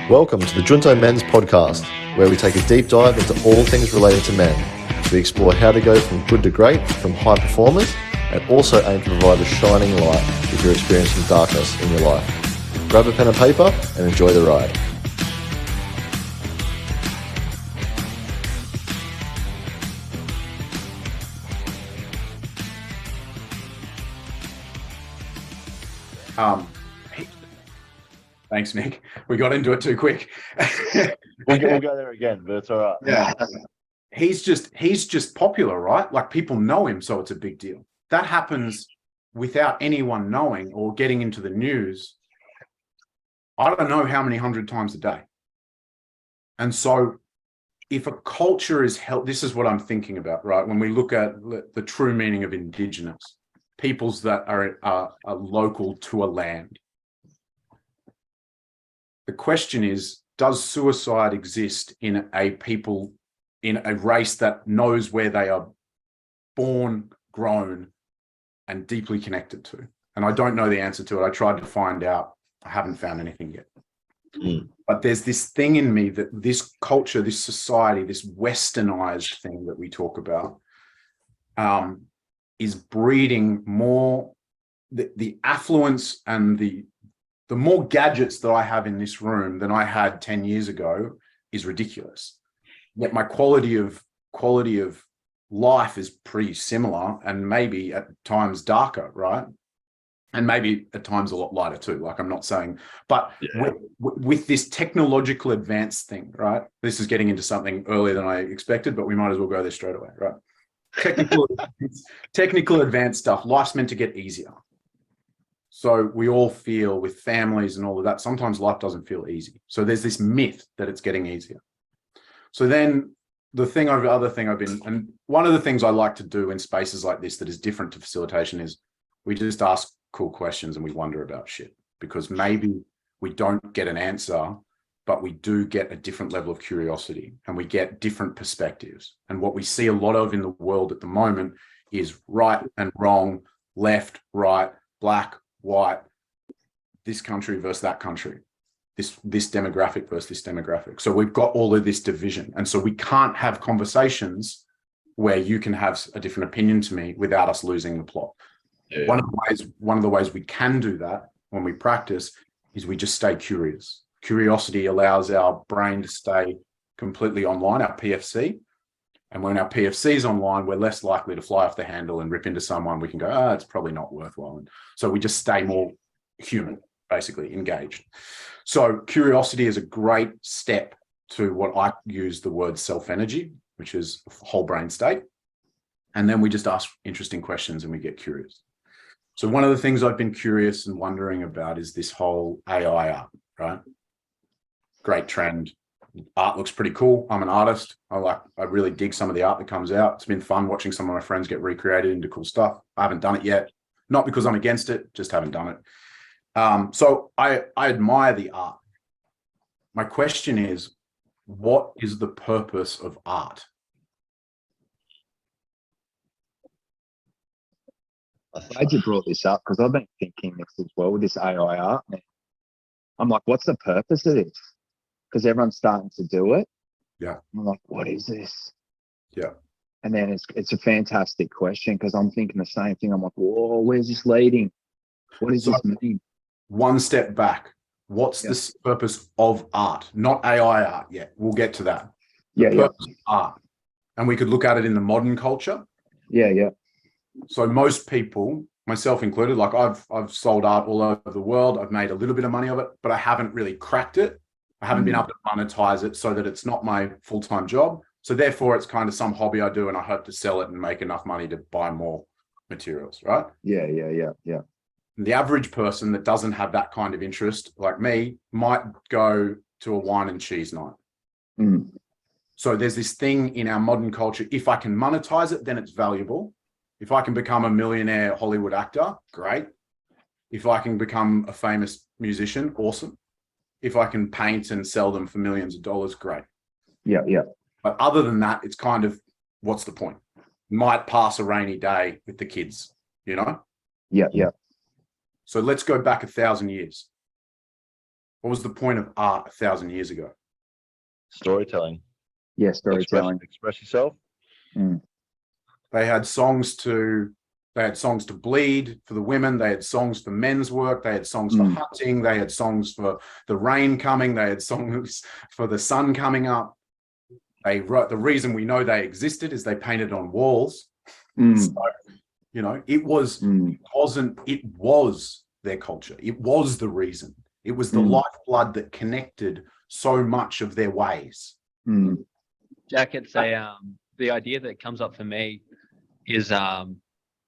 Welcome to the Junto Men's Podcast, where we take a deep dive into all things related to men. We explore how to go from good to great, from high performers, and also aim to provide a shining light if you're experiencing darkness in your life. Grab a pen and paper and enjoy the ride. Thanks, Mick. We got into it too quick. We'll go there again, but it's all right. Yeah. He's just popular, right? Like, people know him, so it's a big deal. That happens without anyone knowing or getting into the news. I don't know how many 100 times a day. And so if a culture is held, this is what I'm thinking about, right? When we look at the true meaning of Indigenous, peoples that are local to a land. The question is, does suicide exist in a people, in a race that knows where they are born, grown, and deeply connected to? And I don't know the answer to it. I tried to find out. I haven't found anything yet. But there's this thing in me that this culture, this society, this westernized thing that we talk about is breeding more, the affluence and the more gadgets that I have in this room than I had 10 years ago is ridiculous. Yet my quality of life is pretty similar, and maybe at times darker, right? And maybe at times a lot lighter too. Like, I'm not saying, but with this technological advanced thing, right? This is getting into something earlier than I expected, but we might as well go there straight away, right? Technical advanced stuff. Life's meant to get easier. So we all feel, with families and all of that, sometimes life doesn't feel easy. So there's this myth that it's getting easier. So then other thing I've been, and one of the things I like to do in spaces like this that is different to facilitation is we just ask cool questions and we wonder about shit, because maybe we don't get an answer, but we do get a different level of curiosity and we get different perspectives. And what we see a lot of in the world at the moment is right and wrong, left, right, black, white, this country versus that country, this demographic versus this demographic. So we've got all of this division. And so we can't have conversations where you can have a different opinion to me without us losing the plot. Yeah. One of the ways we can do that when we practice is we just stay curious. Curiosity allows our brain to stay completely online, our PFC. And when our PFC is online, we're less likely to fly off the handle and rip into someone. We can go, it's probably not worthwhile. And so we just stay more human, basically engaged. So curiosity is a great step to what I use the word self-energy, which is a whole brain state. And then we just ask interesting questions and we get curious. So one of the things I've been curious and wondering about is this whole AI art, right? Great trend. Art looks pretty cool. I'm an artist. I really dig some of the art that comes out. It's been fun watching some of my friends get recreated into cool stuff. I haven't done it yet. Not because I'm against it, just haven't done it. So I admire the art. My question is, what is the purpose of art? I'm glad you brought this up, because I've been thinking this as well with this AI art. I'm like, what's the purpose of this? Because everyone's starting to do it. Yeah. I'm like, what is this? Yeah. And then it's a fantastic question, because I'm thinking the same thing. I'm like, whoa, where's this leading? What does this mean? One step back. What's the purpose of art? Not AI art yet. We'll get to that. The purpose of art. And we could look at it in the modern culture. Yeah. So most people, myself included, like I've sold art all over the world. I've made a little bit of money of it, but I haven't really cracked it. I haven't been able to monetize it so that it's not my full-time job. So therefore, it's kind of some hobby I do, and I hope to sell it and make enough money to buy more materials, right? Yeah. The average person that doesn't have that kind of interest, like me, might go to a wine and cheese night. So there's this thing in our modern culture, if I can monetize it, then it's valuable. If I can become a millionaire Hollywood actor, great. If I can become a famous musician, awesome. If I can paint and sell them for millions of dollars, great. Yeah. But other than that, it's kind of, what's the point? Might pass a rainy day with the kids, you know? Yeah. So let's go back 1,000 years. What was the point of art 1,000 years ago? Storytelling. Yeah, storytelling. Express yourself. Mm. They had songs to bleed for the women. They had songs for men's work. They had songs for hunting. They had songs for the rain coming. They had songs for the sun coming up. They wrote, the reason we know they existed is they painted on walls. So, you know, it was their culture. It was the reason. It was the lifeblood that connected so much of their ways. Jack, it's the idea that comes up for me is I've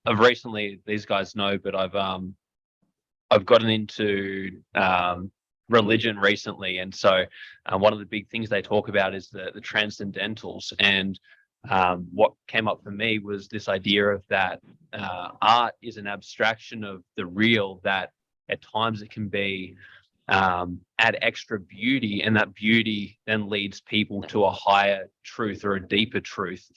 recently, these guys know, but I've gotten into religion recently, and so one of the big things they talk about is the transcendentals, and what came up for me was this idea of that art is an abstraction of the real, that at times it can be add extra beauty, and that beauty then leads people to a higher truth or a deeper truth.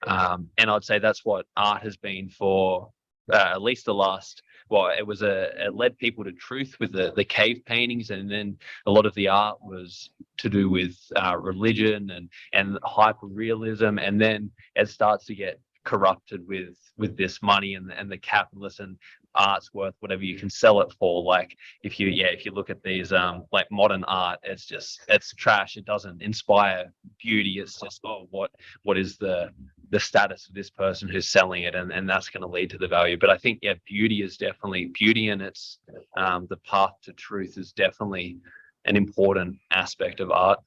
And I'd say that's what art has been for at least the last, well, it led people to truth with the cave paintings, and then a lot of the art was to do with religion and hyper realism, and then it starts to get corrupted with this money and the capitalist, and art's worth whatever you can sell it for. Like if you look at these like modern art, it's trash. It doesn't inspire beauty. It's just, oh, what is the status of this person who's selling it, and that's going to lead to the value. But I think beauty is definitely beauty, and it's the path to truth is definitely an important aspect of art.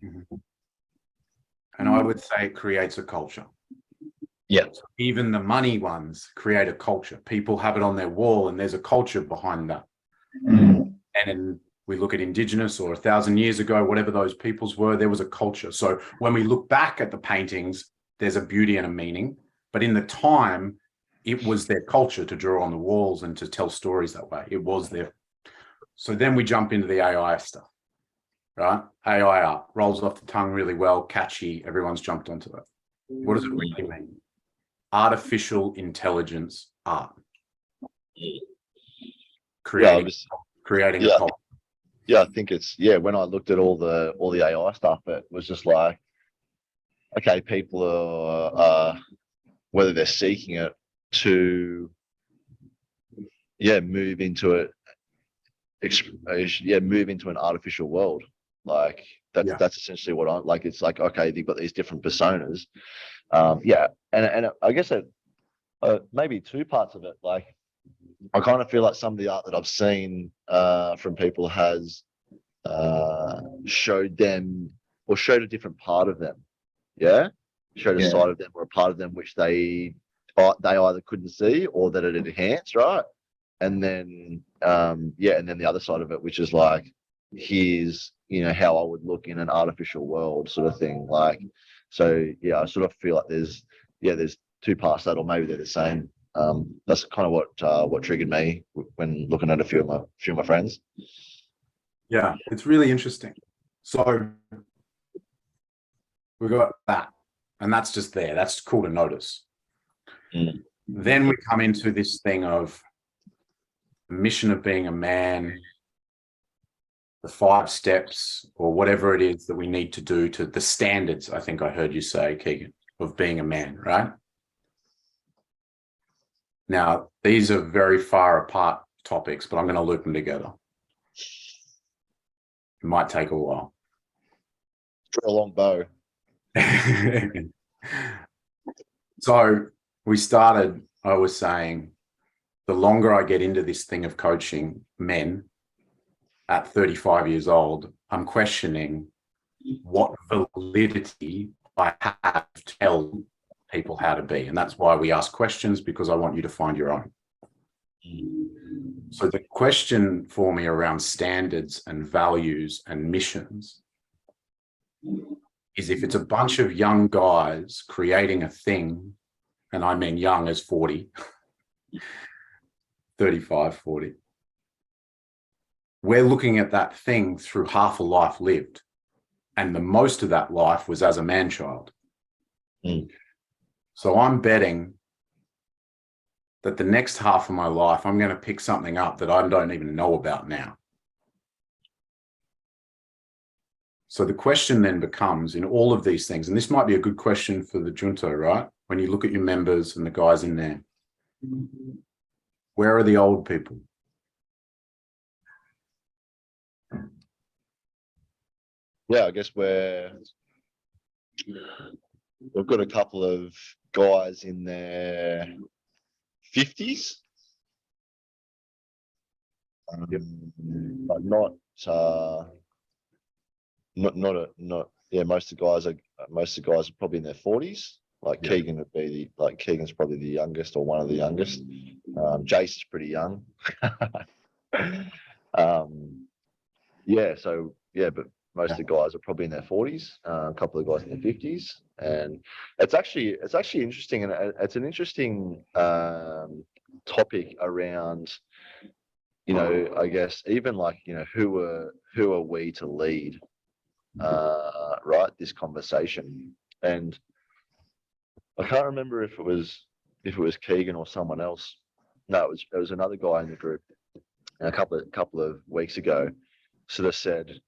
And I would say it creates a culture. Yeah. So even the money ones create a culture. People have it on their wall, and there's a culture behind that. And then we look at Indigenous or 1,000 years ago, whatever those peoples were, there was a culture. So when we look back at the paintings, there's a beauty and a meaning. But in the time, it was their culture to draw on the walls and to tell stories that way. It was their. So then we jump into the AI stuff, right? AI art rolls off the tongue really well, catchy. Everyone's jumped onto it. What does it really mean? Artificial intelligence art. Creating a culture. Yeah, I think it's, when I looked at all the AI stuff, it was just like, okay, people are whether they're seeking it to move into it, move into an artificial world. Like that's essentially what I'm like. It's like, okay, they've got these different personas. And I guess it maybe two parts of it. Like I kind of feel like some of the art that I've seen from people has showed them or showed a different part of them. Showed a side of them or a part of them which they either couldn't see or that it enhanced, right? And then and then the other side of it, which is like, here's how I would look in an artificial world, sort of thing. Like, so I sort of feel like there's two parts to that, or maybe they're the same. That's kind of what triggered me when looking at a few of my friends. Yeah, it's really interesting. So we got that, and that's just there. That's cool to notice. Then we come into this thing of the mission of being a man, the 5 steps or whatever it is that we need to do, to the standards, I think I heard you say, Keegan, of being a man, right? Now, these are very far apart topics, but I'm going to loop them together. It might take a while. For a long bow. So we started, I was saying, the longer I get into this thing of coaching men at 35 years old, I'm questioning what validity I have to tell people how to be. And that's why we ask questions, because I want you to find your own. So the question for me around standards and values and missions is, if it's a bunch of young guys creating a thing, and I mean young as 40, 35, 40, we're looking at that thing through half a life lived. And the most of that life was as a man-child. So I'm betting that the next half of my life, I'm going to pick something up that I don't even know about now. So the question then becomes in all of these things, and this might be a good question for the junta, right? When you look at your members and the guys in there, where are the old people? Yeah, I guess we've got a couple of guys in their 50s. But not yeah, most of the guys are probably in their 40s. Like Yeah. Keegan would be Keegan's probably the youngest or one of the youngest. Jace is pretty young. Yeah, so yeah, but most of the guys are probably in their 40s, a couple of guys in their 50s. And it's actually interesting, and it's an interesting topic around, you know, I guess even like, you know, who are we to lead right, this conversation. And I can't remember if it was Keegan or someone else. No, it was another guy in the group a couple of weeks ago, sort of said,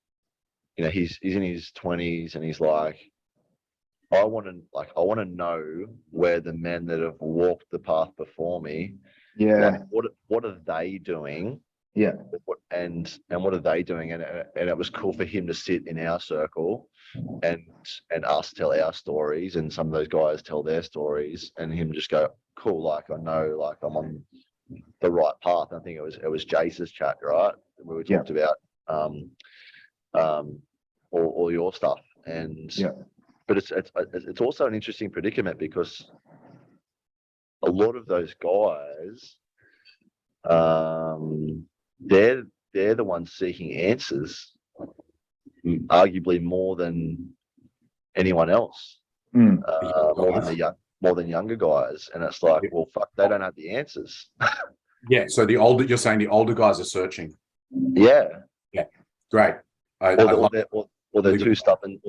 you know, he's in his 20s and he's like, I want to know where the men that have walked the path before me, like, what are they doing? Yeah. And what are they doing? And it was cool for him to sit in our circle and us tell our stories, and some of those guys tell their stories, and him just go, cool, like I know, like I'm on the right path. And I think it was Jace's chat, right? We were talked about all your stuff. And but it's also an interesting predicament, because a lot of those guys, they're the ones seeking answers, arguably more than anyone else, more than younger guys. And it's like, well, fuck, they don't have the answers. Yeah. So you're saying the older guys are searching. Yeah. Yeah. Great. Or they're too stubborn,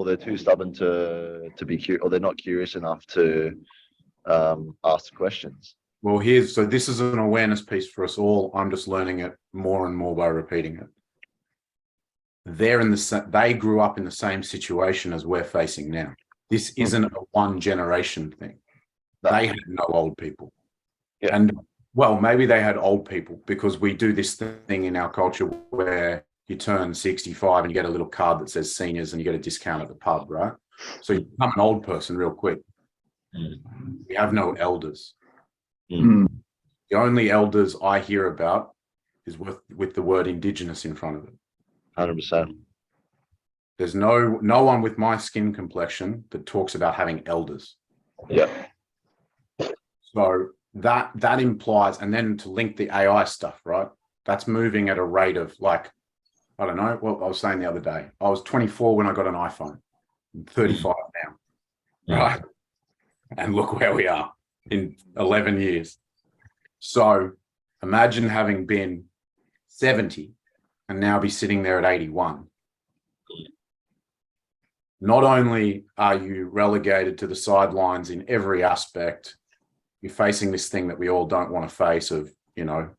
to be curious, or they're not curious enough to ask questions. Well, this is an awareness piece for us all. I'm just learning it more and more by repeating it. They grew up in the same situation as we're facing now. This isn't a one generation thing. They had no old people. Yeah. And well, maybe they had old people, because we do this thing in our culture where you turn 65 and you get a little card that says seniors and you get a discount at the pub, right? So you become an old person real quick. We have no elders. The only elders I hear about is with the word Indigenous in front of it. 100%. There's no one with my skin complexion that talks about having elders. Yeah. So that implies, and then to link the AI stuff, right? That's moving at a rate of, like, I don't know. Well, I was saying the other day, I was 24 when I got an iPhone. I'm 35 now, right? And look where we are in 11 years. So imagine having been 70 and now be sitting there at 81. Not only are you relegated to the sidelines in every aspect, you're facing this thing that we all don't want to face of, you know,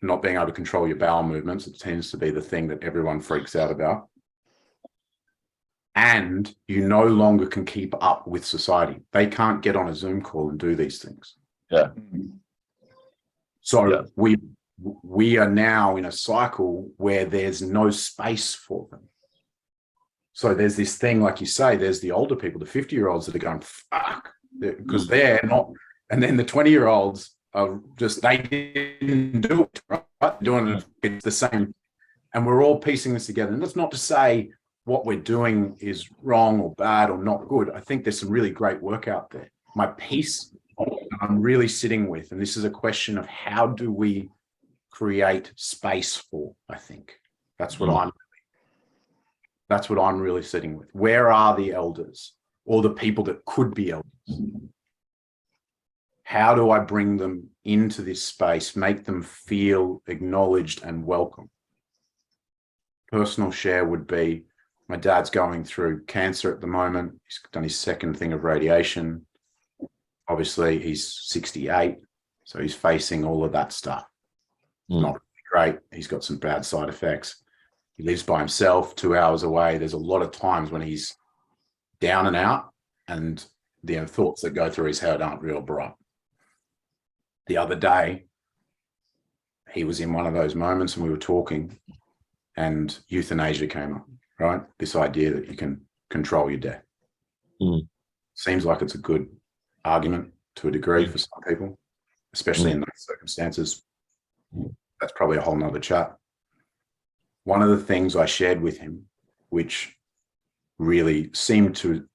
not being able to control your bowel movements. It tends to be the thing that everyone freaks out about. And you no longer can keep up with society. They can't get on a Zoom call and do these things. Yeah. So we are now in a cycle where there's no space for them. So there's this thing, like you say, there's the older people, the 50-year-olds that are going, fuck, because they're not. And then the 20-year-olds are just, they didn't do it, right? Doing it, it's the same. And we're all piecing this together. And that's not to say what we're doing is wrong or bad or not good. I think there's some really great work out there. My piece I'm really sitting with, and this is a question of how do we create space for, I think. That's what I'm really sitting with. Where are the elders or the people that could be elders? How do I bring them into this space, make them feel acknowledged and welcome? Personal share would be, my dad's going through cancer at the moment. He's done his second thing of radiation. Obviously, he's 68, so he's facing all of that stuff. Not really great. He's got some bad side effects. He lives by himself, 2 hours away. There's a lot of times when he's down and out, and the thoughts that go through his head aren't real bright. The other day, he was in one of those moments and we were talking, and euthanasia came up, right? This idea that you can control your death. Seems like it's a good argument to a degree for some people, especially in those circumstances. That's probably a whole nother chat. One of the things I shared with him, which really seemed to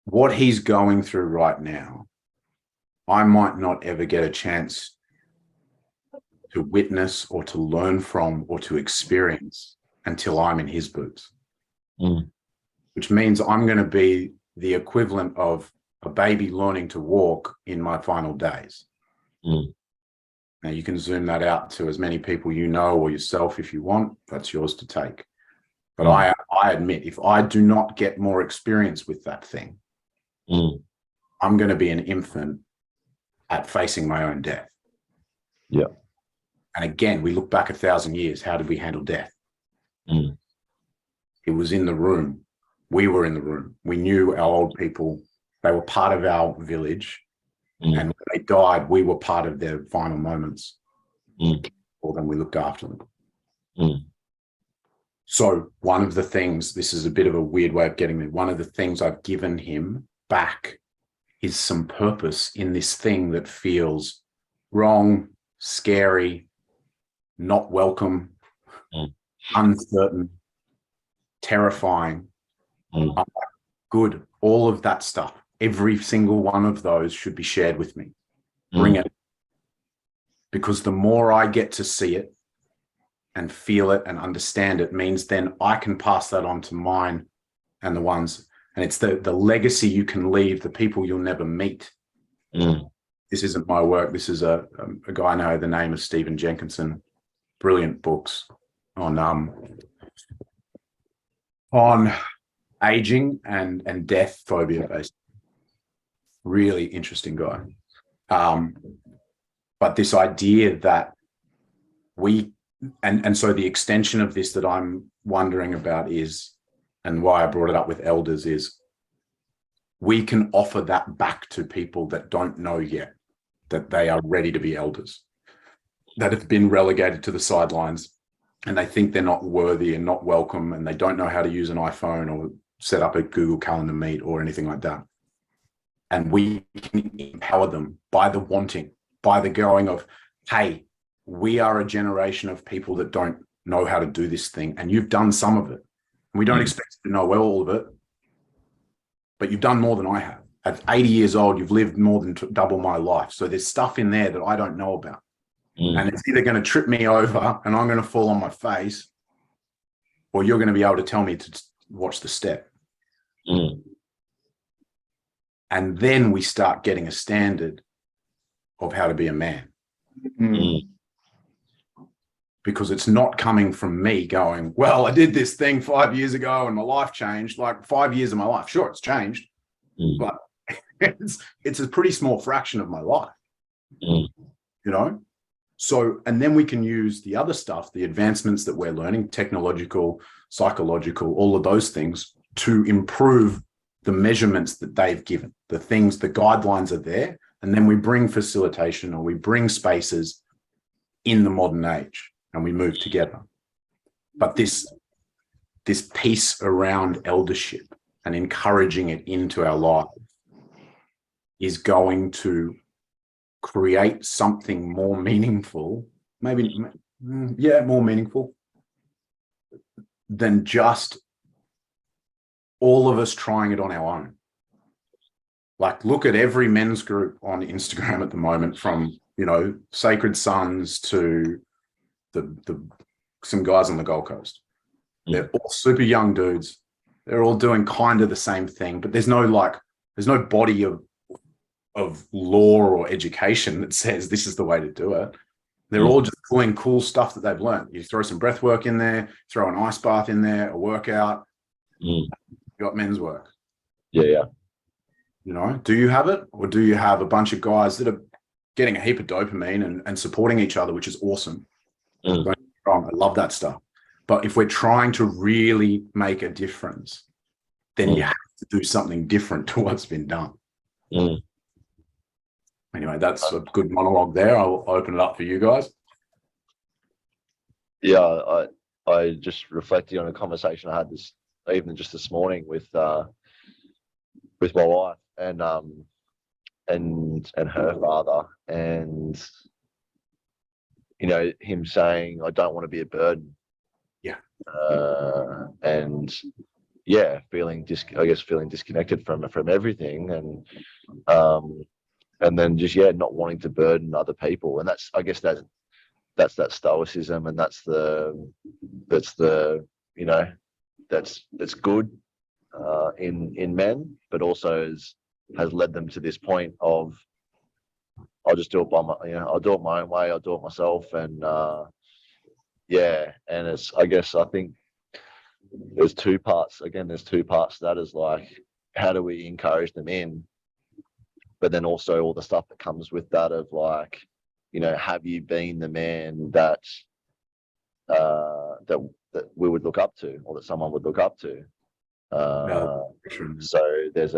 what he's going through right now, I might not ever get a chance to witness or to learn from or to experience until I'm in his boots, which means I'm going to be the equivalent of a baby learning to walk in my final days. Now you can zoom that out to as many people you know or yourself if you want. That's yours to take. But I admit, if I do not get more experience with that thing, I'm going to be an infant at facing my own death. Yeah. And again, we look back 1,000 years. How did we handle death? It was in the room. We were in the room. We knew our old people. They were part of our village. And when they died, we were part of their final moments. Or then we looked after them. So one of the things, this is a bit of a weird way of getting there. One of the things I've given him back is some purpose in this thing that feels wrong, scary, not welcome, uncertain, terrifying, good, all of that stuff. Every single one of those should be shared with me. Bring it. Because the more I get to see it and feel it and understand it means then I can pass that on to mine and the ones, and it's the legacy you can leave, the people you'll never meet. This isn't my work. This is a guy I know, the name of Stephen Jenkinson. Brilliant books on aging and death phobia based. Really interesting guy. But this idea that we, and so the extension of this that I'm wondering about is, and why I brought it up with elders is, we can offer that back to people that don't know yet that they are ready to be elders, that have been relegated to the sidelines and they think they're not worthy and not welcome, and they don't know how to use an iPhone or set up a Google Calendar Meet or anything like that. And we can empower them by the wanting, by the going of, hey, we are a generation of people that don't know how to do this thing, and you've done some of it. And we don't expect you to know all of it, but you've done more than I have. At 80 years old, you've lived more than double my life. So there's stuff in there that I don't know about. And it's either going to trip me over and I'm going to fall on my face, or you're going to be able to tell me to watch the step. And then we start getting a standard of how to be a man. Because it's not coming from me going, well, I did this thing 5 years ago and my life changed. Like 5 years of my life, sure, it's changed, but it's a pretty small fraction of my life, you know? So, and then we can use the other stuff, the advancements that we're learning, technological, psychological, all of those things, to improve the measurements that they've given, the things, the guidelines are there. And then we bring facilitation, or we bring spaces in the modern age, and we move together. But this piece around eldership and encouraging it into our life is going to create something more meaningful, more meaningful than just all of us trying it on our own. Like, look at every men's group on Instagram at the moment, from, you know, Sacred Sons to some guys on the Gold Coast. They're all super young dudes. They're all doing kind of the same thing, but there's no body of law or education that says this is the way to do it. They're all just pulling cool stuff that they've learned. You throw some breath work in there, throw an ice bath in there, a workout, you got men's work. Yeah. You know, do you have it? Or do you have a bunch of guys that are getting a heap of dopamine and supporting each other, which is awesome. Mm. Don't get me wrong, I love that stuff. But if we're trying to really make a difference, then you have to do something different to what's been done. Mm. Anyway, that's a good monologue there. I'll open it up for you guys. Yeah, I just reflected on a conversation I had even just this morning with my wife and her father, and him saying, I don't want to be a burden. Yeah. And yeah, feeling disconnected from everything, and then just not wanting to burden other people. And that's that stoicism, and that's good in men, but also has led them to this point of, I'll just do it I'll do it my own way, I'll do it myself. And and I think there's two parts to that, is like, how do we encourage them in, but then also all the stuff that comes with that of like, have you been the man that we would look up to, or that someone would look up to? So there's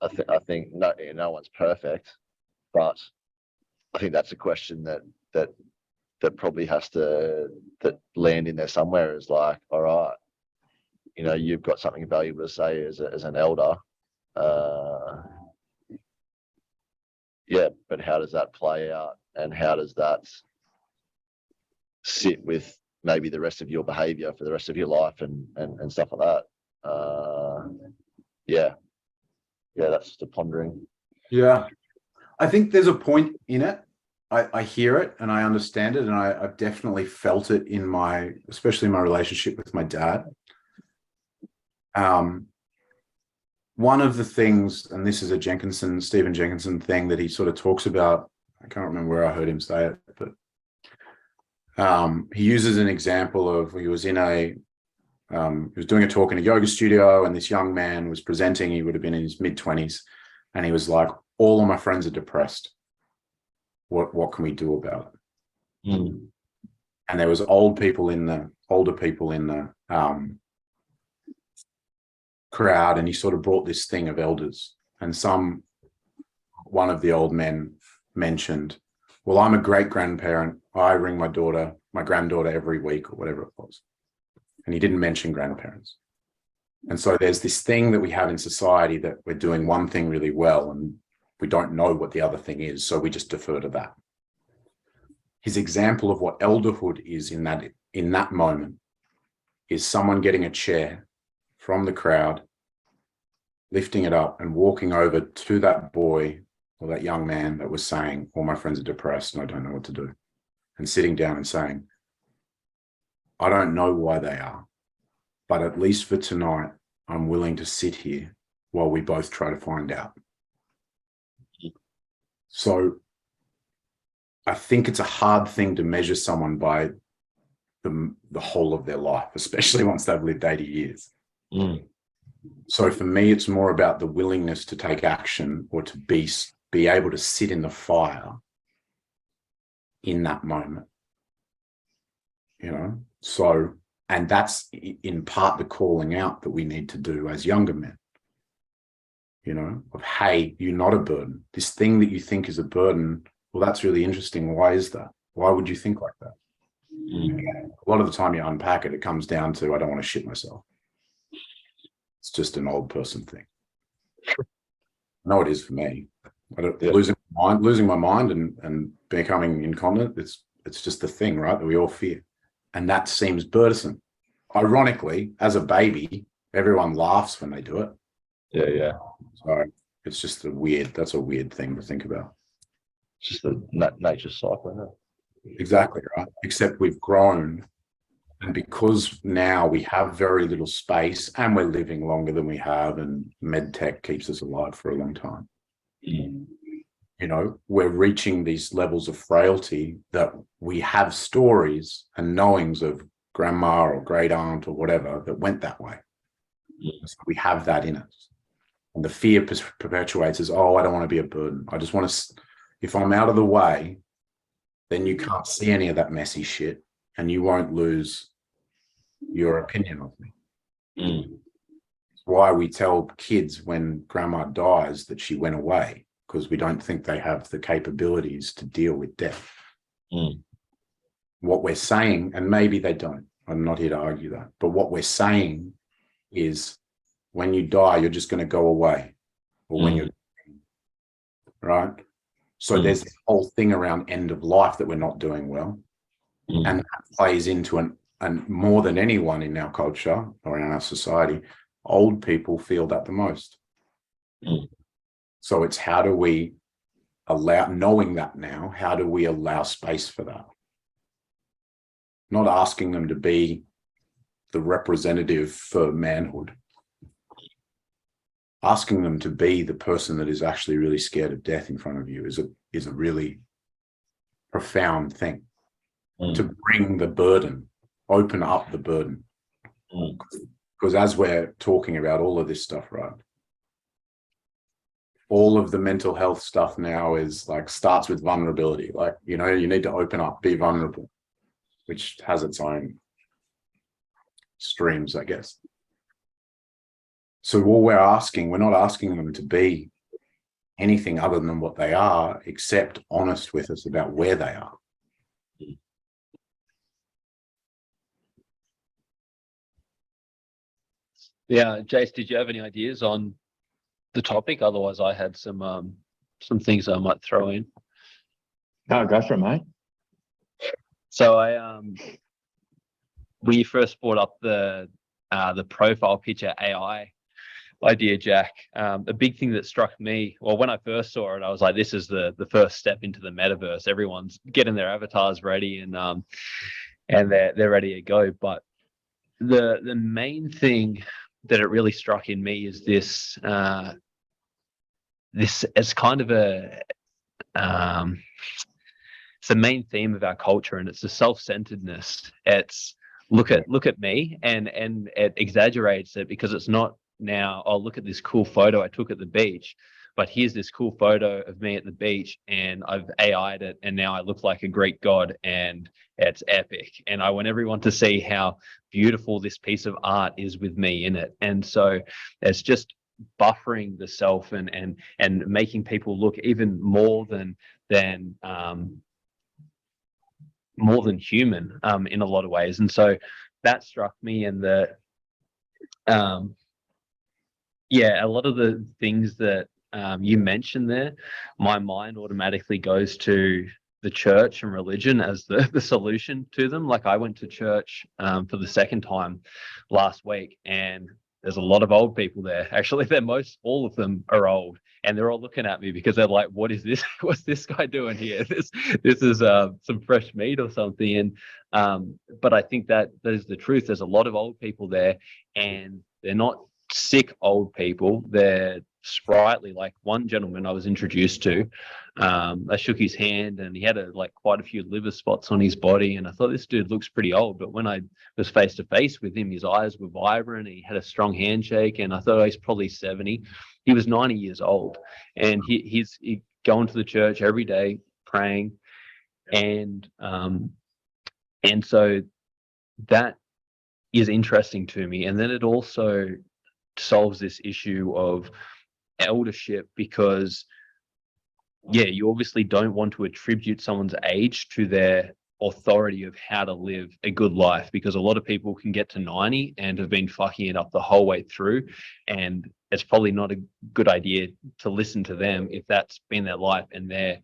I think no one's perfect, but I think that's a question that probably has to land in there somewhere, is like, all right, you've got something valuable to say as an elder. But how does that play out, and how does that sit with maybe the rest of your behavior for the rest of your life, and stuff like that? That's just a pondering. Yeah, I think there's a point in it. I hear it and I understand it, and I've definitely felt it in especially my relationship with my dad. One of the things, and this is a Stephen Jenkinson thing that he sort of talks about, I can't remember where I heard him say it, but he uses an example of, he was doing a talk in a yoga studio, and this young man was presenting. He would have been in his mid-20s, and he was like, all of my friends are depressed. What can we do about it? Mm. And there was older people in the crowd, and he sort of brought this thing of elders, and one of the old men mentioned, well, I'm a great grandparent. I ring my granddaughter every week, or whatever it was. And he didn't mention grandparents. And so there's this thing that we have in society, that we're doing one thing really well and we don't know what the other thing is, so we just defer to that. His example of what elderhood is in that moment is someone getting a chair from the crowd, lifting it up and walking over to that boy or that young man that was saying, all my friends are depressed and I don't know what to do, and sitting down and saying, I don't know why they are, but at least for tonight, I'm willing to sit here while we both try to find out. So I think it's a hard thing to measure someone by the whole of their life, especially once they've lived 80 years. Mm. So for me, it's more about the willingness to take action, or to be able to sit in the fire in that moment. So, and that's in part the calling out that we need to do as younger men, of, hey, you're not a burden. This thing that you think is a burden, well, that's really interesting. Why is that? Why would you think like that? Mm. A lot of the time you unpack it, it comes down to, I don't want to shit myself. It's just an old person thing. I know it is for me. Losing my mind and becoming incontinent, it's just the thing, right, that we all fear. And that seems burdensome. Ironically, as a baby, everyone laughs when they do it. Yeah. So it's just that's a weird thing to think about. It's just the nature cycle, isn't it? Exactly, right. Except we've grown, and because now we have very little space, and we're living longer than we have, and med tech keeps us alive for a long time. Mm. We're reaching these levels of frailty that we have stories and knowings of grandma or great aunt or whatever that went that way. So we have that in us. And the fear perpetuates as, oh, I don't want to be a burden. I just want to, if I'm out of the way, then you can't see any of that messy shit and you won't lose your opinion of me. It's why we tell kids when grandma dies that she went away, because we don't think they have the capabilities to deal with death. What we're saying, and maybe they don't, I'm not here to argue that, but what we're saying is when you die, you're just going to go away, or when you're right. So there's this whole thing around end of life that we're not doing well. And that plays into and more than anyone in our culture or in our society, old people feel that the most. So it's how do we allow, knowing that now, how do we allow space for that? Not asking them to be the representative for manhood. Asking them to be the person that is actually really scared of death in front of you is a really profound thing. To bring the burden, open up the burden. Because as we're talking about all of this stuff, right? All of the mental health stuff now is like starts with vulnerability. Like, you know, you need to open up, be vulnerable, which has its own streams, I guess. So all we're not asking them to be anything other than what they are, except honest with us about where they are. Yeah, Jace, did you have any ideas on the topic? Otherwise, I had some things I might throw in. No, go for it, mate. So when you first brought up the profile picture AI idea, Jack, a big thing that struck me, well, when I first saw it, I was like, this is the first step into the metaverse. Everyone's getting their avatars ready and they're ready to go. But the main thing that it really struck in me is this as kind of it's the main theme of our culture, and it's the self-centeredness. It's look at me, and it exaggerates it, because it's not now, oh, look at this cool photo I took at the beach, but here's this cool photo of me at the beach and I've AI'd it and now I look like a Greek god and it's epic. And I want everyone to see how beautiful this piece of art is with me in it. And so it's just buffering the self and making people look even more than human in a lot of ways. And so that struck me, and a lot of the things that you mentioned there, my mind automatically goes to the church and religion as the solution to them. Like, I went to church for the second time last week, and there's a lot of old people there. Actually, all of them are old, and they're all looking at me because they're like, what is this? What's this guy doing here? This is some fresh meat or something. And but I think that there's the truth. There's a lot of old people there, and they're not sick old people. They're sprightly. Like one gentleman I was introduced to, I shook his hand and he had quite a few liver spots on his body, and I thought, this dude looks pretty old. But when I was face to face with him, his eyes were vibrant, he had a strong handshake, and I thought, oh, he's probably 70. He was 90 years old, and he's going to the church every day, praying, and so that is interesting to me. And then it also solves this issue of eldership, because you obviously don't want to attribute someone's age to their authority of how to live a good life, because a lot of people can get to 90 and have been fucking it up the whole way through, and it's probably not a good idea to listen to them if that's been their life and they're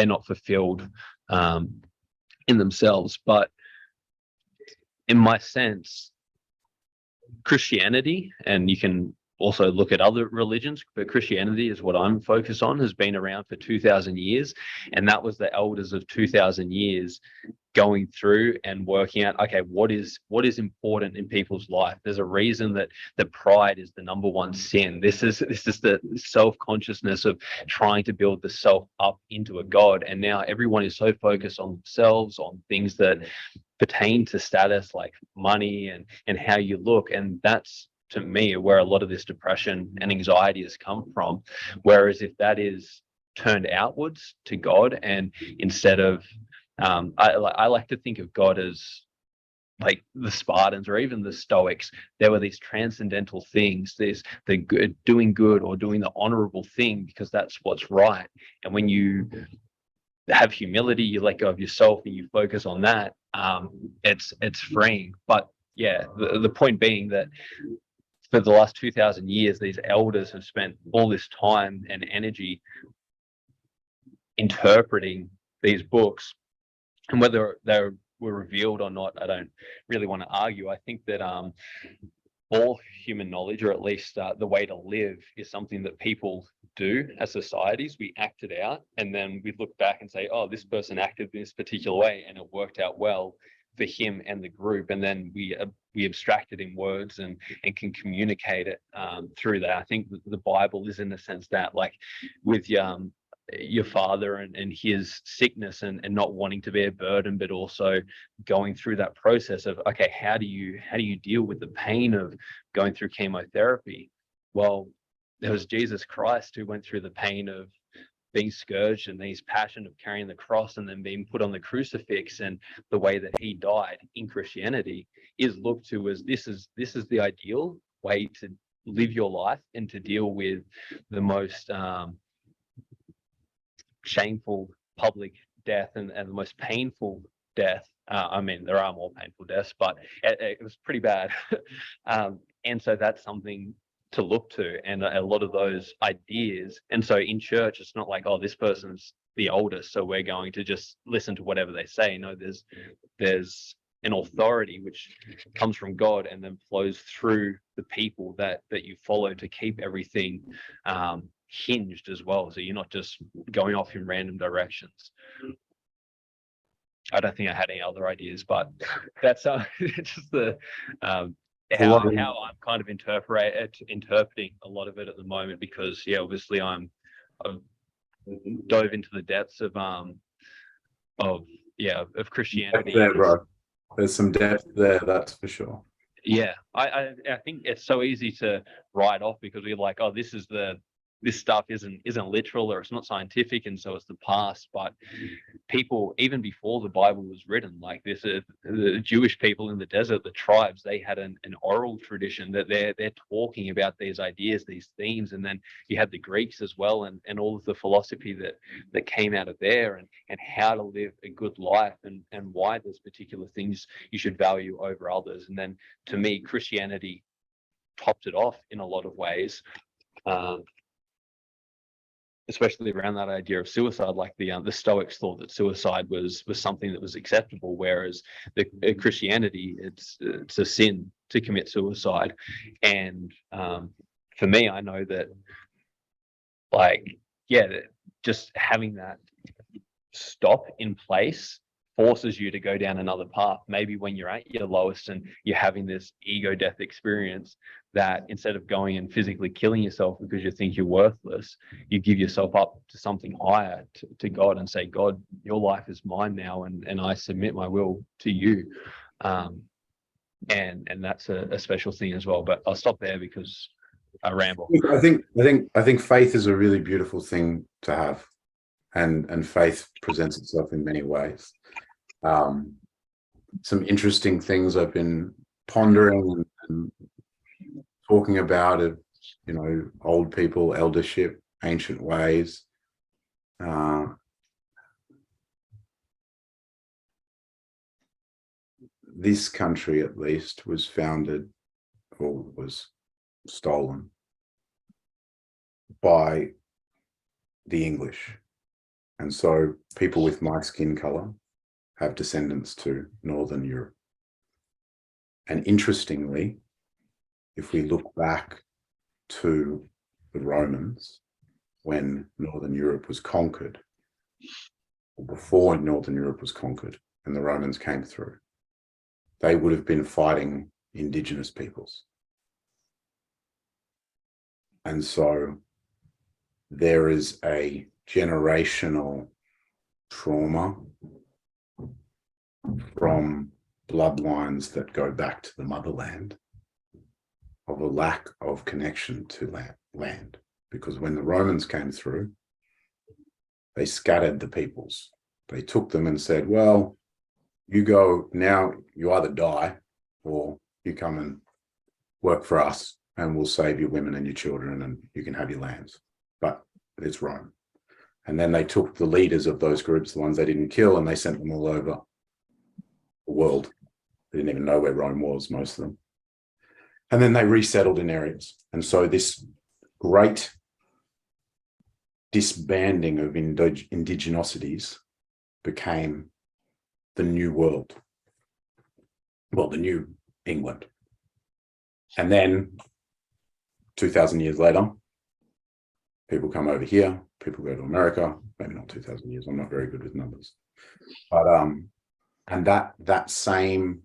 not fulfilled in themselves. But in my sense, Christianity, and you can also look at other religions, but Christianity is what I'm focused on, has been around for 2,000 years. And that was the elders of 2,000 years going through and working out, okay, what is important in people's life. There's a reason that pride is the number one sin. This is the self-consciousness of trying to build the self up into a god. And now everyone is so focused on themselves, on things that pertain to status like money and how you look. And that's to me where a lot of this depression and anxiety has come from. Whereas if that is turned outwards to God, and instead of I like to think of God as like the Spartans or even the Stoics. There were these transcendental things. There's the good, doing good or doing the honorable thing because that's what's right. And when you have humility, you let go of yourself and you focus on that. It's freeing. But yeah, the point being that for the last 2,000 years, these elders have spent all this time and energy interpreting these books, and whether they're were revealed or not, I don't really want to argue. I think that all human knowledge, or at least the way to live, is something that people do as societies. We act it out, and then we look back and say, oh, this person acted this particular way and it worked out well for him and the group, and then we abstract it in words and can communicate it through that. I think the Bible is in a sense that, like with your father and his sickness and not wanting to be a burden, but also going through that process of, okay, how do you deal with the pain of going through chemotherapy? Well, there was Jesus Christ who went through the pain of being scourged and his passion of carrying the cross and then being put on the crucifix, and the way that he died in Christianity is looked to as this is the ideal way to live your life and to deal with the most shameful public death and the most painful death. I mean, there are more painful deaths, but it was pretty bad. And so that's something to look to, and a lot of those ideas. And so in church, it's not like, oh, this person's the oldest, so we're going to just listen to whatever they say. No, there's an authority which comes from God and then flows through the people that you follow to keep everything hinged as well, so you're not just going off in random directions. I don't think I had any other ideas, but that's just the how I'm kind of interpreting a lot of it at the moment, because yeah, obviously I've dove into the depths of Christianity. There, bro. There's some depth there, that's for sure. Yeah, I think it's so easy to write off because we're like, oh, this stuff isn't literal, or it's not scientific, and so it's the past. But people, even before the Bible was written, like this, the Jewish people in the desert, the tribes, they had an oral tradition that they're talking about these ideas, these themes, and then you had the Greeks as well, and all of the philosophy that came out of there, and how to live a good life, and why there's particular things you should value over others. And then to me, Christianity topped it off in a lot of ways. Especially around that idea of suicide, like the Stoics thought that suicide was something that was acceptable, whereas the Christianity, it's a sin to commit suicide. And for me, I know that, like, yeah, just having that stop in place forces you to go down another path. Maybe when you're at your lowest and you're having this ego death experience, that instead of going and physically killing yourself because you think you're worthless, you give yourself up to something higher, to God, and say, God, your life is mine now, and I submit my will to you. And that's a special thing as well. But I'll stop there because I ramble. I think faith is a really beautiful thing to have, and faith presents itself in many ways. Some interesting things I've been pondering and talking about of, old people, eldership, ancient ways. This country, at least, was founded or was stolen by the English. And so people with my skin color have descendants to Northern Europe. And interestingly, if we look back to the Romans, when Northern Europe was conquered, or before Northern Europe was conquered and the Romans came through, they would have been fighting indigenous peoples. And so there is a generational trauma from bloodlines that go back to the motherland of a lack of connection to land. Because when the Romans came through, they scattered the peoples. They took them and said, well, you go now, you either die or you come and work for us and we'll save your women and your children and you can have your lands. But it's Rome. And then they took the leaders of those groups, the ones they didn't kill, and they sent them all over the world. They didn't even know where Rome was, most of them. And then they resettled in areas. And so this great disbanding of indigenosities became the new world. Well, the new England. And then 2,000 years later, people come over here, people go to America, maybe not 2,000 years, I'm not very good with numbers. But and that same,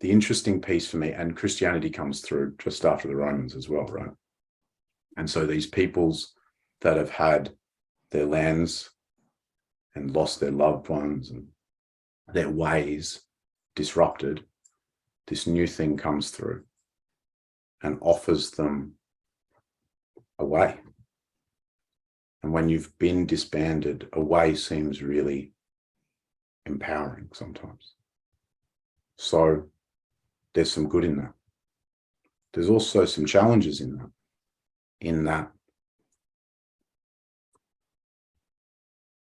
the interesting piece for me, and Christianity comes through just after the Romans as well, right? And so these peoples that have had their lands and lost their loved ones and their ways disrupted, this new thing comes through and offers them a way. And when you've been disbanded, a way seems really empowering sometimes. So there's some good in that. There's also some challenges in that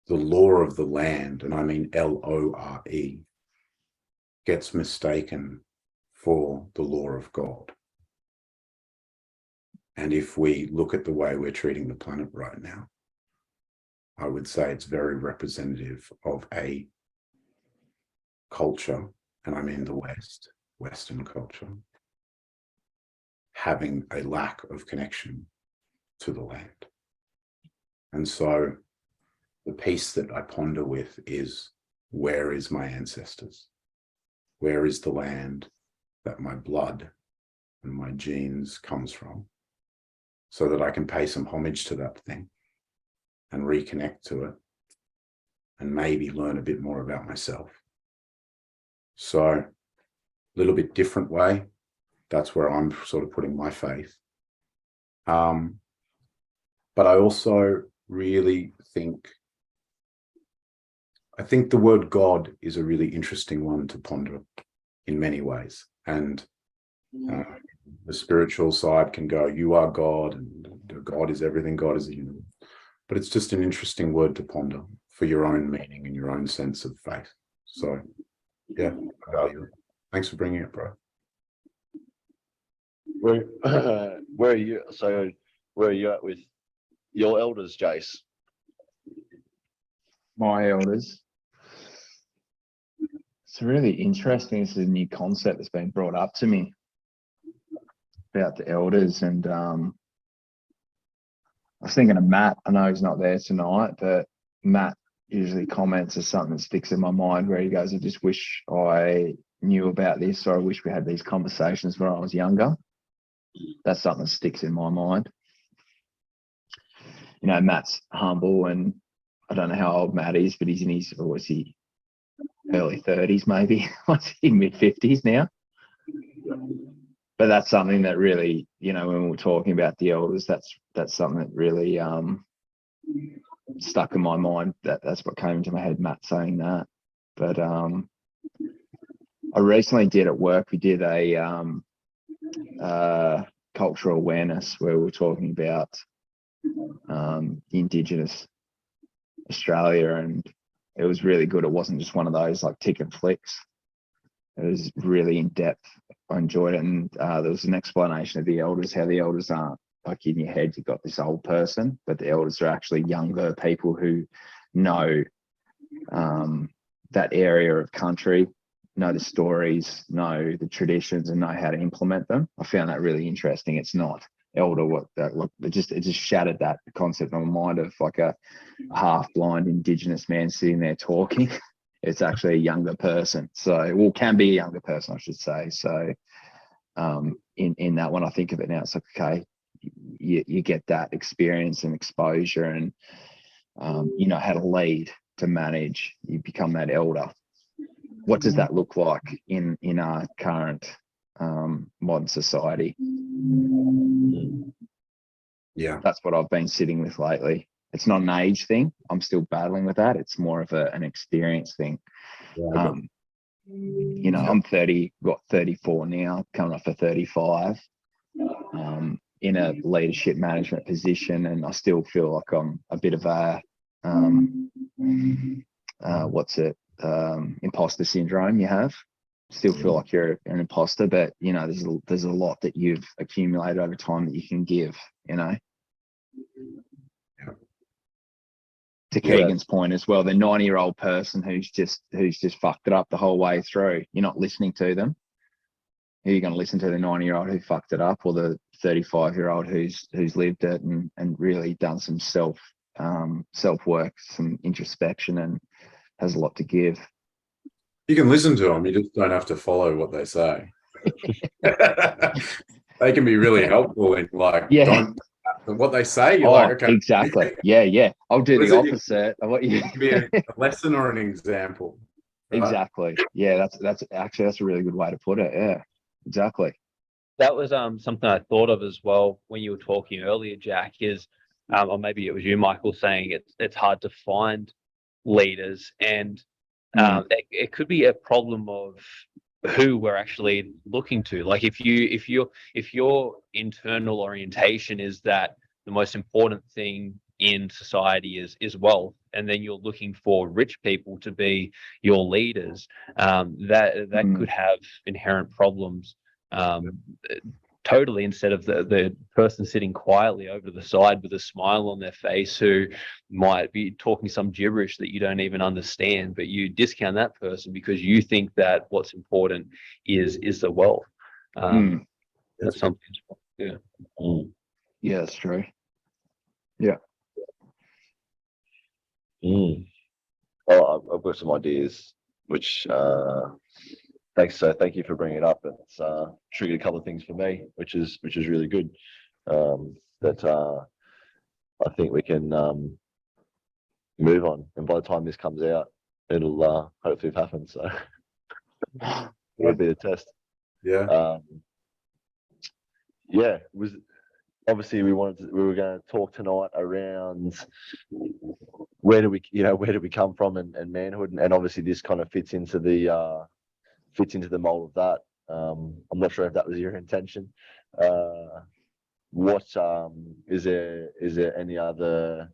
the law of the land, and I mean L-O-R-E, gets mistaken for the law of God. And if we look at the way we're treating the planet right now, I would say it's very representative of a culture, and I mean the Western culture, having a lack of connection to the land. And so the piece that I ponder with is, where is my ancestors? Where is the land that my blood and my genes comes from? So that I can pay some homage to that thing and reconnect to it and maybe learn a bit more about myself. So a little bit different way. That's where I'm sort of putting my faith. But I also really think the word God is a really interesting one to ponder in many ways. And the spiritual side can go, you are God, and God is everything, God is the universe. But it's just an interesting word to ponder for your own meaning and your own sense of faith. So, yeah, I value it. Thanks for bringing it, bro. Where are you? So, where are you at with your elders, Jace? My elders. It's really interesting. This is a new concept that's been brought up to me about the elders, and I was thinking of Matt. I know he's not there tonight, but Matt usually comments as something that sticks in my mind, where he goes, I just wish I knew about this, or I wish we had these conversations when I was younger. That's something that sticks in my mind. You know, Matt's humble, and I don't know how old Matt is, but he's in his, or was he early 30s maybe? What's he, mid-50s now? But that's something that really, you know, when we're talking about the elders, that's something that really stuck in my mind. That's what came into my head, Matt saying that. But I recently did at work, we did a cultural awareness where we were talking about Indigenous Australia, and it was really good. It wasn't just one of those like tick and flicks. It was really in depth. I enjoyed it, and there was an explanation of the elders, how the elders aren't like in your head, you've got this old person, but the elders are actually younger people who know that area of country, know the stories, know the traditions, and know how to implement them. I found that really interesting. It's not elder what that look, it just shattered that concept in my mind of like a half-blind Indigenous man sitting there talking. It's actually a younger person, so, well, can be a younger person, I should say. So in that one, I think of it now, it's like, okay, you get that experience and exposure, and you know how to lead, to manage. You become that elder. What does that look like in our current modern society. Yeah. That's what I've been sitting with lately. It's not an age thing. I'm still battling with that. It's more of an experience thing. Yeah. You know, I'm 34 now, coming up for 35, in a leadership management position, and I still feel like I'm a bit of a imposter syndrome. You have still feel like you're an imposter, but you know, there's a lot that you've accumulated over time that you can give. You know. To Keegan's point as well, the 90-year-old person who's just fucked it up the whole way through. You're not listening to them. Are you going to listen to the 90-year-old who fucked it up, or the 35-year-old who's lived it and really done some self work, some introspection, and has a lot to give? You can listen to them. You just don't have to follow what they say. They can be really helpful in don't what they say. You're like, okay, exactly. Yeah. I'll do the opposite of what you be a lesson or an example. Right? Exactly. Yeah, that's a really good way to put it. Yeah, exactly. That was something I thought of as well when you were talking earlier, Jack, is or maybe it was you, Michael, saying it's hard to find leaders, and it could be a problem of who we're actually looking to. Like if your internal orientation is that the most important thing in society is wealth, and then you're looking for rich people to be your leaders, that could have inherent problems totally, instead of the person sitting quietly over to the side with a smile on their face who might be talking some gibberish that you don't even understand, but you discount that person because you think that what's important is the wealth. That's something. Yeah. Yeah, that's true. Yeah. Well, I've got some ideas, which thank you for bringing it up. It's triggered a couple of things for me, which is really good. That I think we can move on, and by the time this comes out, it'll hopefully have happened. So it'll be a test. Yeah. Yeah. It was obviously we were going to talk tonight around where do we come from and manhood, and obviously this kind of fits into the mold of that. I'm not sure if that was your intention. What is there any other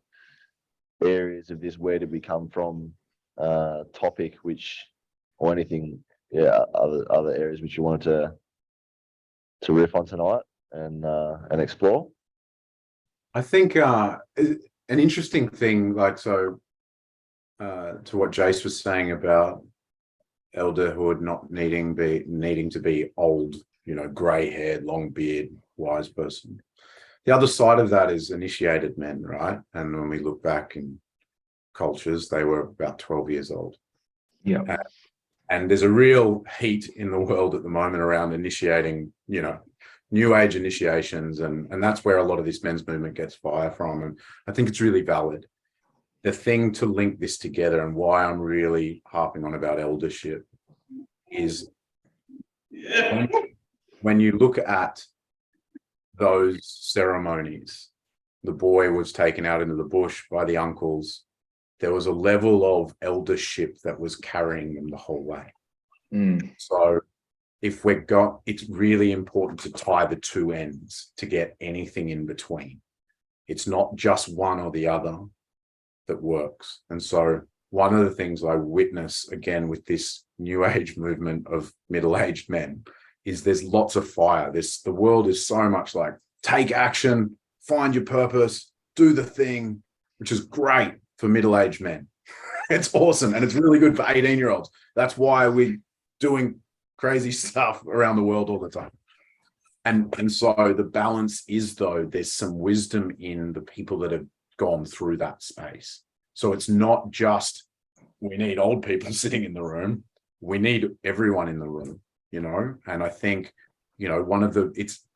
areas of this where did we come from topic, or anything, other areas which you wanted to riff on tonight and explore? I think an interesting thing, to what Jace was saying about elderhood not needing to be old, grey-haired, long beard, wise person. The other side of that is initiated men, right? And when we look back in cultures, they were about 12 years old. Yeah. And there's a real heat in the world at the moment around initiating, new age initiations, and that's where a lot of this men's movement gets fire from. And I think it's really valid. The thing to link this together, and why I'm really harping on about eldership, is when you look at those ceremonies, the boy was taken out into the bush by the uncles. There was a level of eldership that was carrying them the whole way. So it's really important to tie the two ends to get anything in between. It's not just one or the other that works. And so one of the things I witness again with this new age movement of middle-aged men is there's lots of fire. The world is so much like, take action, find your purpose, do the thing, which is great for middle-aged men. It's awesome. And it's really good for 18-year-olds. That's why we're doing crazy stuff around the world all the time. And so the balance is, though, there's some wisdom in the people that have gone through that space. So it's not just we need old people sitting in the room. We need everyone in the room, and I think, it's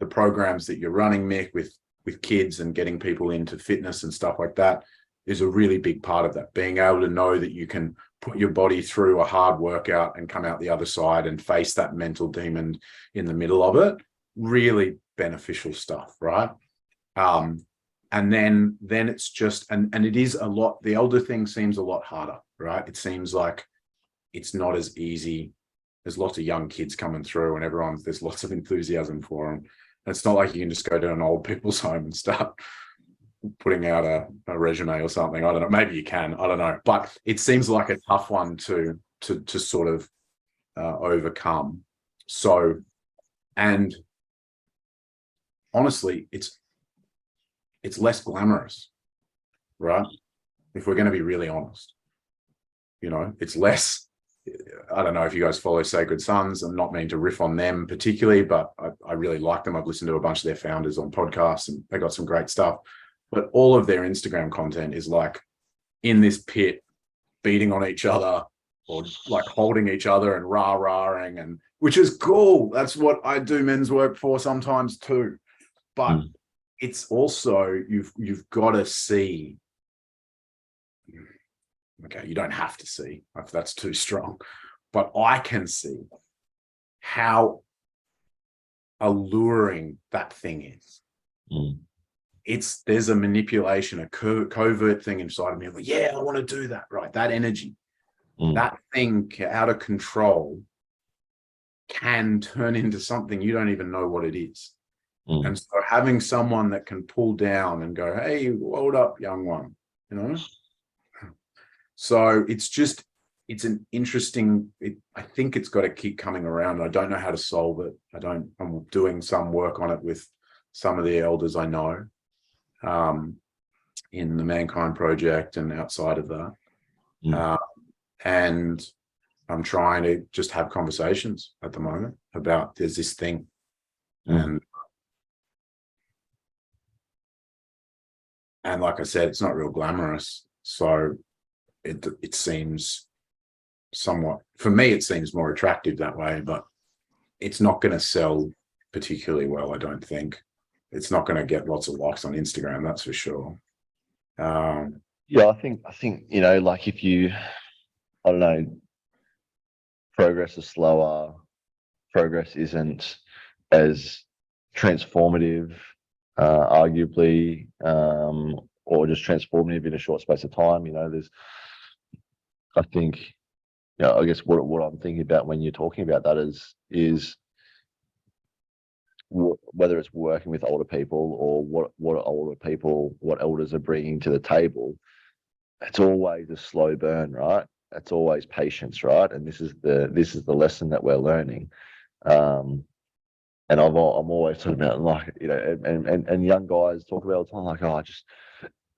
the programs that you're running, Mick, with kids and getting people into fitness and stuff like that is a really big part of that. Being able to know that you can put your body through a hard workout and come out the other side and face that mental demon in the middle of it. Really beneficial stuff, right? And then it's just, and it is a lot, the elder thing seems a lot harder, right? It seems like it's not as easy. There's lots of young kids coming through and there's lots of enthusiasm for them. And it's not like you can just go to an old people's home and start putting out a resume or something. I don't know. Maybe you can. I don't know. But it seems like a tough one to sort of overcome. So, and honestly, it's less glamorous, right? If we're going to be really honest, it's less. I don't know if you guys follow Sacred Sons. I'm not meaning to riff on them particularly, but I really like them. I've listened to a bunch of their founders on podcasts and they got some great stuff. But all of their Instagram content is like in this pit, beating on each other or like holding each other and rah-rahing, and which is cool. That's what I do men's work for sometimes too. But it's also, you've got to see. Okay, you don't have to see if that's too strong, but I can see how alluring that thing is. There's a manipulation, a covert thing inside of me. I'm like, yeah, I want to do that, right? That energy, that thing out of control can turn into something you don't even know what it is. And so having someone that can pull down and go, hey, hold up, young one, So it's an interesting, I think it's got to keep coming around. I don't know how to solve it. I'm doing some work on it with some of the elders I know in the Mankind Project and outside of that. And I'm trying to just have conversations at the moment about there's this thing. And like I said, it's not real glamorous. So it seems somewhat, for me, it seems more attractive that way, but it's not going to sell particularly well, I don't think. It's not going to get lots of likes on Instagram, that's for sure. Yeah, I think, like if you, I don't know, progress is slower, progress isn't as transformative, arguably, or just transformative in a short space of time. I think, I guess what I'm thinking about when you're talking about that is whether it's working with older people or what elders are bringing to the table. It's always a slow burn, right? It's always patience, right? And this is the lesson that we're learning. And I'm always talking about, like, and young guys talk about all the time, like, oh, I just,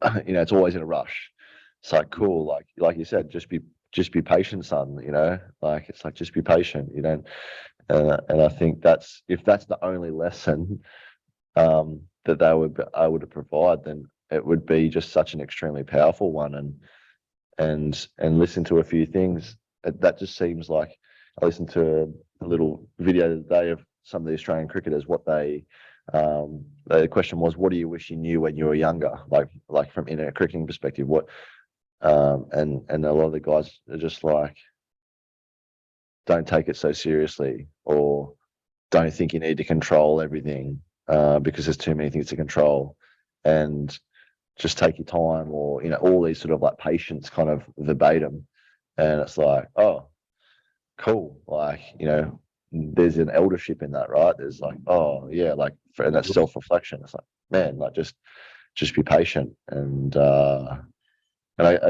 it's always in a rush. It's like, cool, like you said, just be patient, son. Like, it's like, just be patient. And I think if that's the only lesson that they would be able to provide, then it would be just such an extremely powerful one. And listen to a few things that just seems like, I listened to a little video today of some of the Australian cricketers. What the question was, what do you wish you knew when you were younger? Like from in a cricketing perspective, what? And a lot of the guys are just like, don't take it so seriously, or don't think you need to control everything because there's too many things to control, and just take your time, or all these sort of like patience kind of verbatim. And it's like, oh, cool, like, there's an eldership in that, right? There's like, oh yeah, like, and that's self-reflection. It's like, man, like, just be patient. And I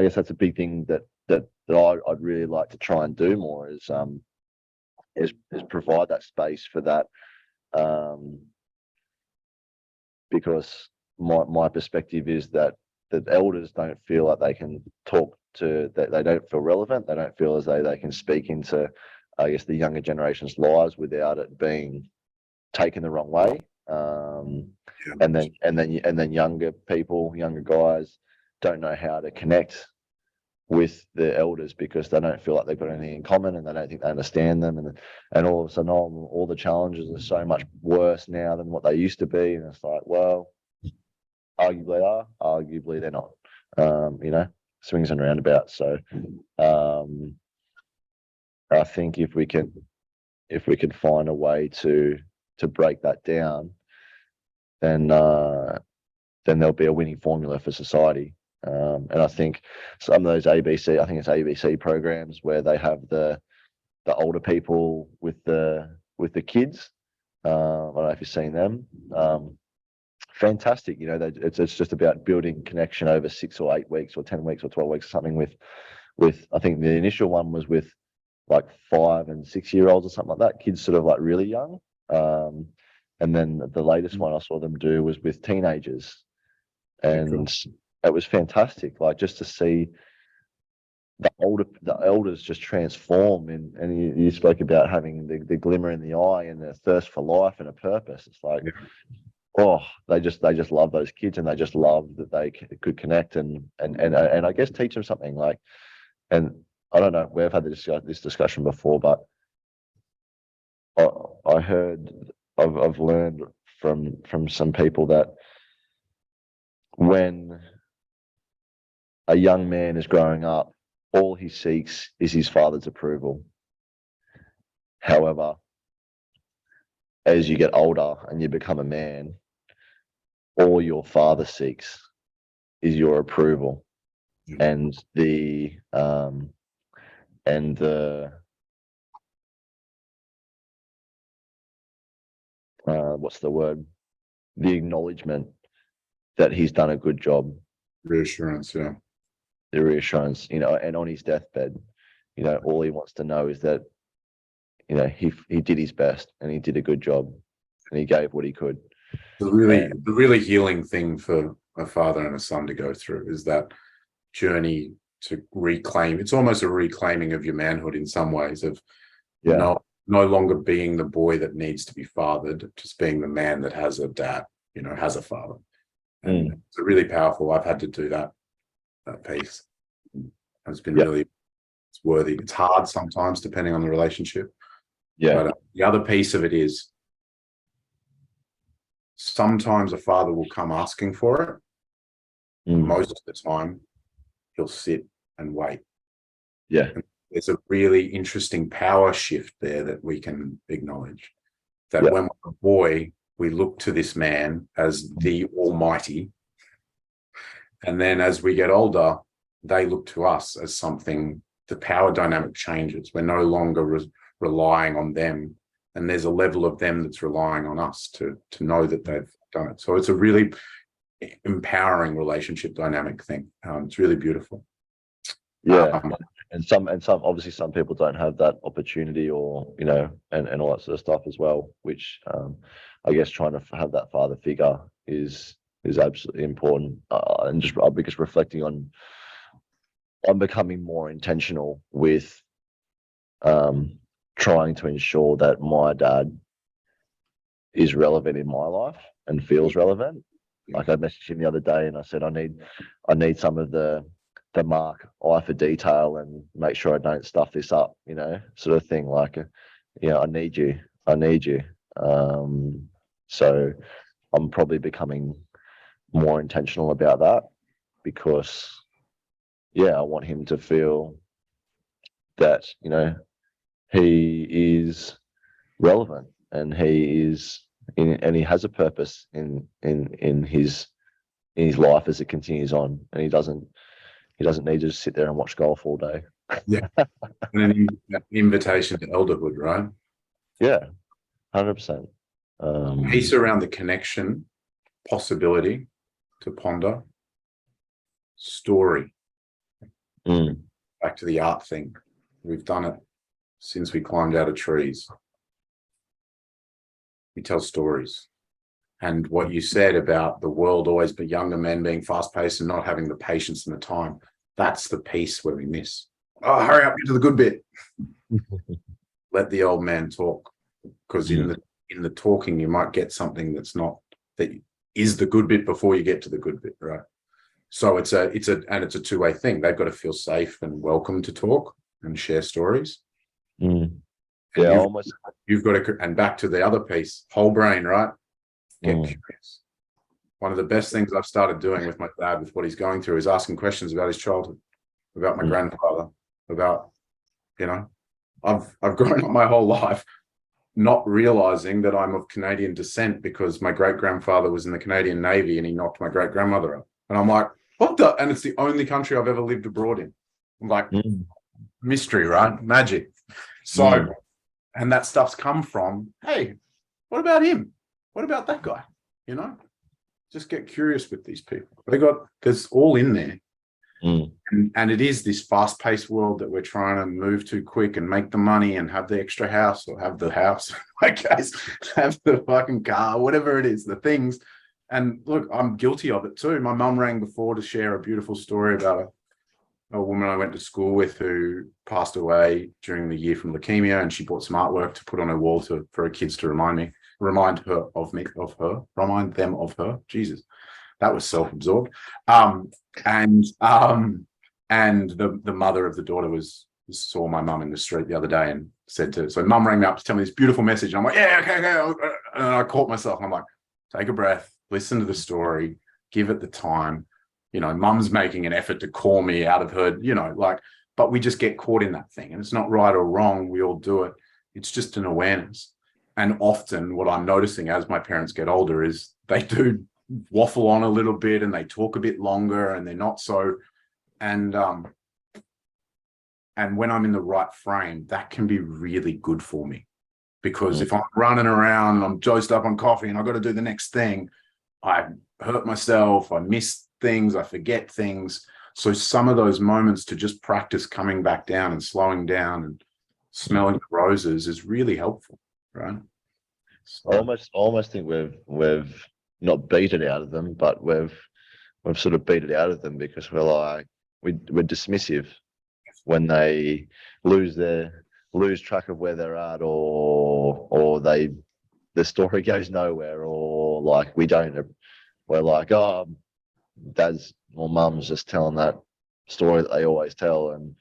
guess that's a big thing that I'd really like to try and do more is provide that space for that, because my perspective is that the elders don't feel like they can talk to, that they don't feel relevant. They don't feel as though they can speak into, I guess, the younger generation's lives without it being taken the wrong way. And then younger people, younger guys, don't know how to connect with the elders because they don't feel like they've got anything in common, and they don't think they understand them, and all of a sudden all the challenges are so much worse now than what they used to be. And it's like, well, arguably they're not, swings and roundabouts. So I think if we can find a way to break that down, then there'll be a winning formula for society. And I think some of those ABC programs where they have the older people with the kids. I don't know if you've seen them. Fantastic. It's just about building connection over 6 or 8 weeks or 10 weeks or 12 weeks or something with I think the initial one was with like 5 and 6 year olds or something like that. Kids sort of like really young. And then the latest one I saw them do was with teenagers. And it was fantastic. Like just to see the elders just transform, and you spoke about having the glimmer in the eye and the thirst for life and a purpose. It's like, they just love those kids, and they just love that they could connect and I guess teach them something. Like, and I don't know, we've had this discussion before, but I've learned from some people that when a young man is growing up, all he seeks is his father's approval. However, as you get older and you become a man, all your father seeks is your approval, and what's the word? The acknowledgement that he's done a good job. Reassurance, yeah. The reassurance, and on his deathbed, all he wants to know is that, he did his best and he did a good job and he gave what he could. The really healing thing for a father and a son to go through is that journey to reclaim. It's almost a reclaiming of your manhood in some ways, of no longer being the boy that needs to be fathered, just being the man that has a dad, has a father. And it's really powerful. I've had to do that piece. It's been it's worthy. It's hard sometimes depending on the relationship. But the other piece of it is sometimes a father will come asking for it. Most of the time he'll sit and wait. And there's a really interesting power shift there that we can acknowledge, that when we're a boy, we look to this man as the almighty. And then as we get older, they look to us as something. The power dynamic changes. We're no longer relying on them. And there's a level of them that's relying on us to know that they've done it. So it's a really empowering relationship dynamic thing. It's really beautiful. And some obviously some people don't have that opportunity, or and all that sort of stuff as well, which I guess trying to have that father figure is absolutely important. And just because reflecting on, I'm becoming more intentional with trying to ensure that my dad is relevant in my life and feels relevant. Like I messaged him the other day and I said, I need some of the Mark eye for detail and make sure I don't stuff this up, sort of thing. Like, I need you. So I'm probably becoming more intentional about that, because I want him to feel that, he is relevant and he has a purpose in his life as it continues on, and he doesn't need to just sit there and watch golf all day. And an invitation to elderhood, right? 100%. Piece around the connection, possibility to ponder, story. Back to the art thing. We've done it since we climbed out of trees. We tell stories. And what you said about the world always, but younger men being fast-paced and not having the patience and the time, that's the piece where we miss. Oh, hurry up, get to the good bit. Let the old man talk, because in the talking you might get something that is the good bit before you get to the good bit, right? So it's a two-way thing. They've got to feel safe and welcome to talk and share stories. You've got to, and back to the other piece, whole brain, right? Get curious. One of the best things I've started doing with my dad, with what he's going through, is asking questions about his childhood. about my Mm. grandfather, about, you know, I've grown up my whole life not realizing that I'm of Canadian descent because my great grandfather was in the Canadian Navy and he knocked my great grandmother up. And I'm like, what the? And it's the only country I've ever lived abroad in. I'm like, Mm. mystery, right? Magic. So, Mm. and that stuff's come from, hey, what about him? What about that guy? You know, just get curious with these people. There's all in there. Mm. And it is this fast-paced world that we're trying to move too quick and make the money and have the extra house or have the house, my case, have the fucking car, whatever it is, the things. And look, I'm guilty of it too. My mum rang before to share a beautiful story about a woman I went to school with who passed away during the year from leukemia, and she bought some artwork to put on her wall for her kids to remind them of her. Jesus, that was self-absorbed. And the mother of the daughter saw my mum in the street the other day and so mum rang me up to tell me this beautiful message. And I'm like, yeah, okay. And I caught myself. I'm like, take a breath, listen to the story, give it the time. You know, mum's making an effort to call me out of her, you know, like, but we just get caught in that thing, and it's not right or wrong. We all do it. It's just an awareness. And often what I'm noticing as my parents get older is they do waffle on a little bit and they talk a bit longer and they're not so, and when I'm in the right frame, that can be really good for me, because if I'm running around, I'm dosed up on coffee and I've got to do the next thing, I hurt myself, I miss things, I forget things. So some of those moments to just practice coming back down and slowing down and smelling the roses is really helpful, right? So, I almost think we've not beat it out of them, but we've sort of beat it out of them because we're dismissive when they lose track of where they're at, or the story goes nowhere, or like we're like, oh, dad's or mum's just telling that story that they always tell, and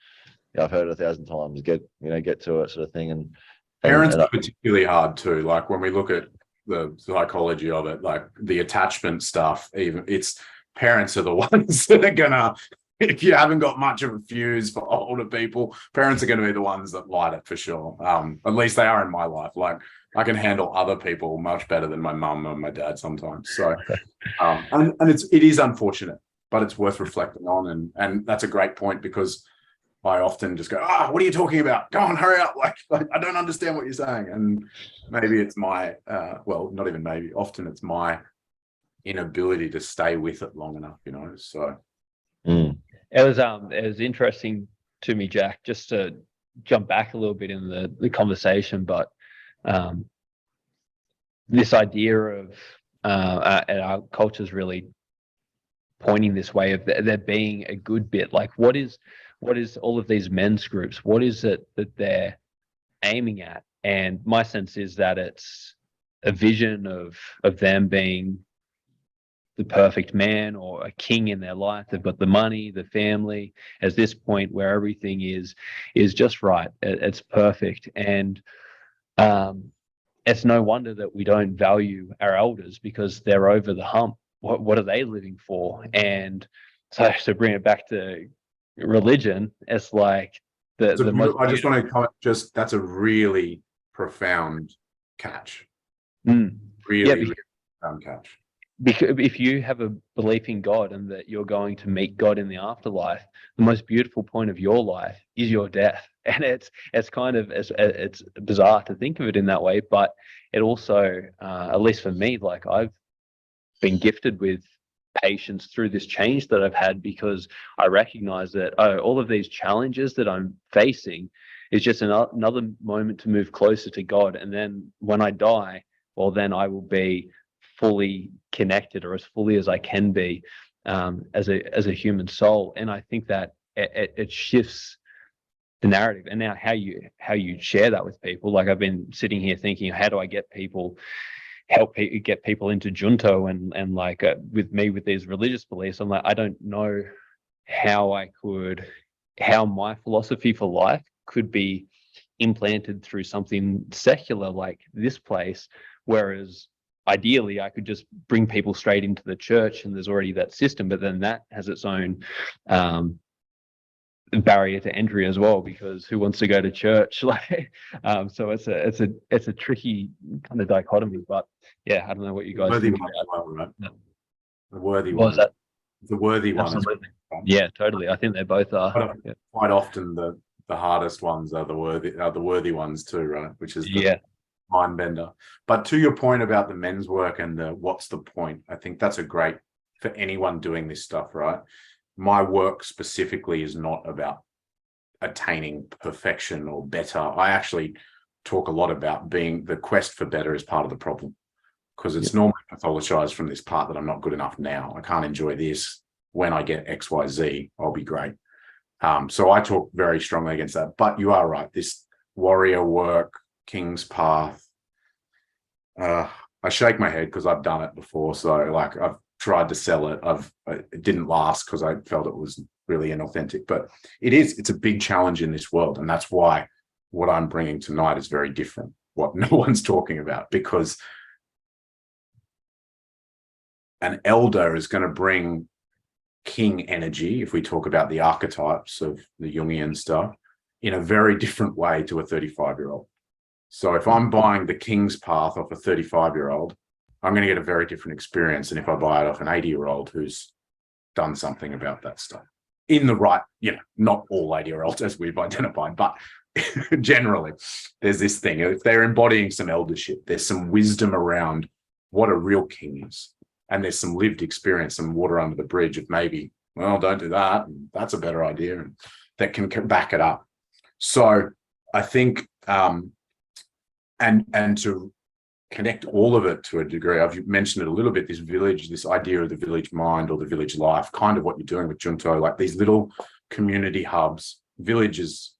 I've heard it 1,000 times. Get to it, sort of thing. And parents are particularly hard too. Like when we look at the psychology of it, like the attachment stuff, even it's parents are the ones that are gonna, if you haven't got much of a fuse for older people, parents are going to be the ones that light it for sure. At least they are in my life. Like I can handle other people much better than my mum and my dad sometimes. So, and it is unfortunate, but it's worth reflecting on. And that's a great point, because I often just go, what are you talking about? Go on, hurry up. Like I don't understand what you're saying. And maybe it's my, well, not even maybe, often it's my inability to stay with it long enough, you know? So. It was interesting to me, Jack, just to jump back a little bit in the conversation, but this idea of and our culture's really pointing this way of there being a good bit. Like what is all of these men's groups? What is it that they're aiming at? And my sense is that it's a vision of them being the perfect man or a king in their life. They've got the money, the family, as this point where everything is just right. It's perfect. And it's no wonder that we don't value our elders, because they're over the hump. What are they living for? And so to bring it back to religion, it's like I just want to comment, that's a really profound catch. Really profound catch. Because if you have a belief in God and that you're going to meet God in the afterlife, the most beautiful point of your life is your death. And it's kind of, it's bizarre to think of it in that way, but it also, at least for me, like I've been gifted with patience through this change that I've had, because I recognize that all of these challenges that I'm facing is just another moment to move closer to God. And then when I die, well, then I will be fully connected, or as fully as I can be, as a human soul. And I think that it shifts the narrative. And now how you share that with people, like I've been sitting here thinking, how do I get people into junto and like with these religious beliefs? I'm like, I don't know how my philosophy for life could be implanted through something secular like this place, whereas ideally I could just bring people straight into the church and there's already that system, but then that has its own barrier to entry as well, because who wants to go to church? Like, so it's a tricky kind of dichotomy. But yeah, I don't know what you guys Worthy think one about. as well, right? Yeah. The worthy What was one. that? The worthy one. Absolutely. Yeah, totally. I think they both are. Yeah. Quite often the hardest ones are the worthy ones too, right? Which is the Yeah. mind bender. But to your point about the men's work and the what's the point, I think that's a great for anyone doing this stuff, right? My work specifically is not about attaining perfection or better. I actually talk a lot about being the quest for better is part of the problem, because it's normally pathologized from this part that I'm not good enough now. I can't enjoy this. When I get XYZ, I'll be great. So I talk very strongly against that. But you are right. This warrior work, King's Path. I shake my head because I've done it before. So like I've tried to sell it. It didn't last because I felt it was really inauthentic. But it's a big challenge in this world, and that's why what I'm bringing tonight is very different. What no one's talking about, because an elder is going to bring king energy, if we talk about the archetypes of the Jungian stuff, in a very different way to a 35-year-old. So if I'm buying the King's Path off a 35-year-old, I'm going to get a very different experience than if I buy it off an 80-year-old who's done something about that stuff. In the right, not all 80-year-olds as we've identified, but generally there's this thing. If they're embodying some eldership, there's some wisdom around what a real king is. And there's some lived experience, some water under the bridge of maybe, well, don't do that. And that's a better idea, and that can back it up. So I think, and to connect all of it to a degree, I've mentioned it a little bit, this village, this idea of the village mind or the village life, kind of what you're doing with Junto, like these little community hubs, villages.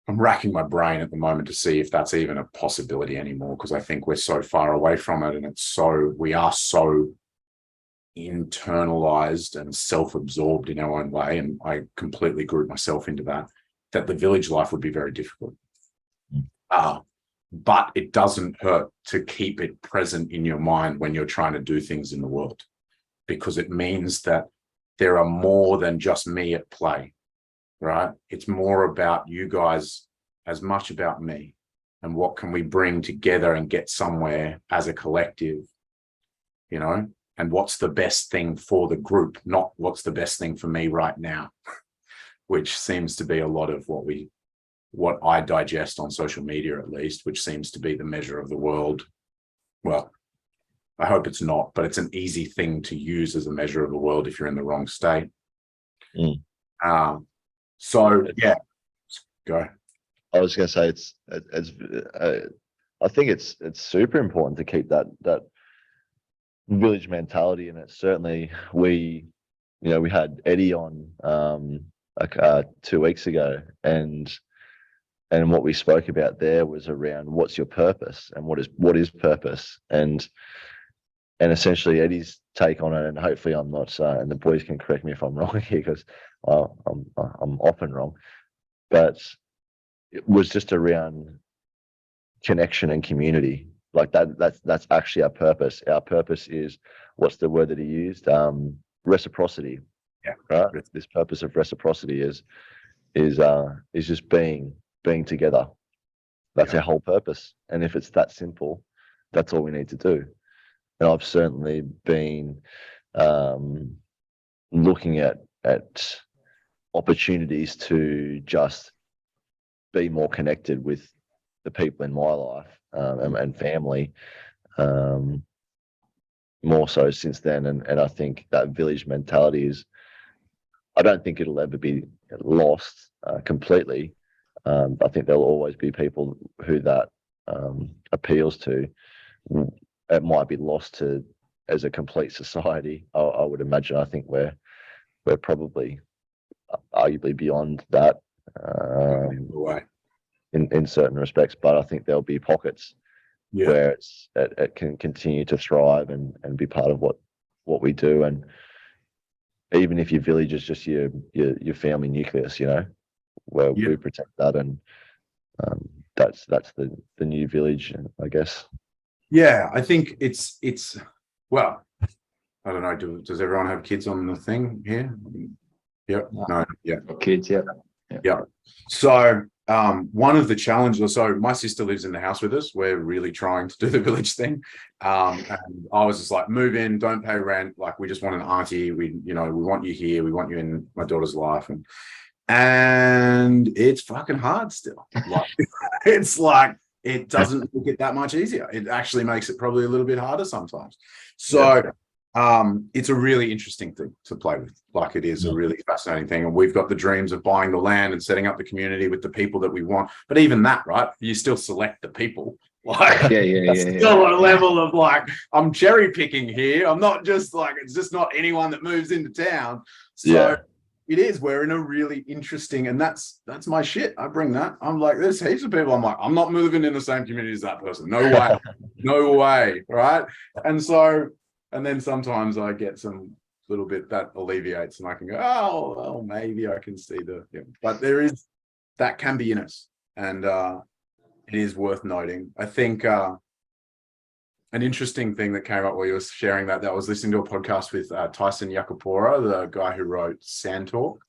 I'm racking my brain at the moment to see if that's even a possibility anymore, because I think we're so far away from it, and we are so internalized and self-absorbed in our own way, and I completely group myself into that the village life would be very difficult. But it doesn't hurt to keep it present in your mind when you're trying to do things in the world, because it means that there are more than just me at play. Right? It's more about you guys, as much about me, and what can we bring together and get somewhere as a collective, and what's the best thing for the group, not what's the best thing for me right now, which seems to be a lot of what I digest on social media, at least, which seems to be the measure of the world. Well, I hope it's not, but it's an easy thing to use as a measure of the world if you're in the wrong state. So yeah, go. I was going to say I think it's super important to keep that village mentality, and it's certainly we had Eddie on 2 weeks ago, and what we spoke about there was around what's your purpose and what is purpose, and essentially Eddie's take on it, and hopefully I'm not, and the boys can correct me if I'm wrong here, because I'm often wrong, but it was just around connection and community. Like that's actually our purpose. Our purpose is, what's the word that he used? Reciprocity. Yeah. Right. This purpose of reciprocity is just being together. That's our whole purpose. And if it's that simple, that's all we need to do. And I've certainly been looking at opportunities to just be more connected with the people in my life and family, more so since then. And I think that village mentality I don't think it'll ever be lost completely. I think there'll always be people who that appeals to. It might be lost to as a complete society. I would imagine. I think we're probably arguably beyond that in certain respects, but I think there'll be pockets where it can continue to thrive and be part of what we do. And even if your village is just your family nucleus, where we protect that, and that's the new village, I guess. Yeah, I think it's well, I don't know. Does everyone have kids on the thing here? Yeah. No. Yeah. Kids, yeah. Yeah. So one of the challenges, so my sister lives in the house with us. We're really trying to do the village thing. And I was just like, move in, don't pay rent. Like, we just want an auntie. We want you here. We want you in my daughter's life. And it's fucking hard still. Like, it's like, it doesn't make it that much easier. It actually makes it probably a little bit harder sometimes. So it's a really interesting thing to play with. Like, it is a really fascinating thing. And we've got the dreams of buying the land and setting up the community with the people that we want. But even that, right? You still select the people. Like, still a level of like, I'm cherry picking here. I'm not just like, it's just not anyone that moves into town. So it is. We're in a really interesting, and that's my shit. I bring that. I'm like, there's heaps of people. I'm like, I'm not moving in the same community as that person. No way. No way. Right. And then sometimes I get some little bit that alleviates, and I can go, oh, well, maybe I can see but there is, that can be in us. And it is worth noting. I think an interesting thing that came up while you were sharing that I was listening to a podcast with Tyson Yacopora, the guy who wrote Sand Talk.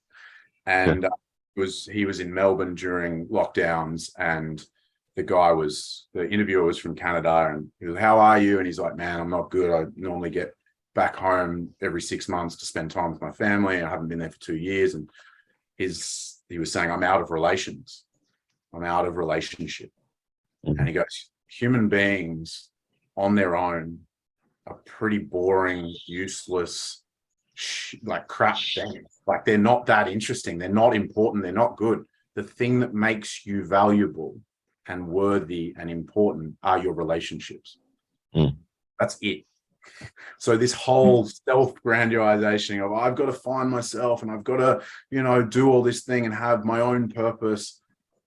And he was in Melbourne during lockdowns, and the interviewer was from Canada, and he was, how are you? And he's like, man, I'm not good. I normally get back home every 6 months to spend time with my family. I haven't been there for 2 years. And he was saying, I'm out of relations. I'm out of relationship. And he goes, human beings on their own are pretty boring, useless, like crap things. Like, they're not that interesting. They're not important. They're not good. The thing that makes you valuable and worthy and important are your relationships. That's it. So this whole self-grandization of, I've got to find myself and I've got to, do all this thing and have my own purpose.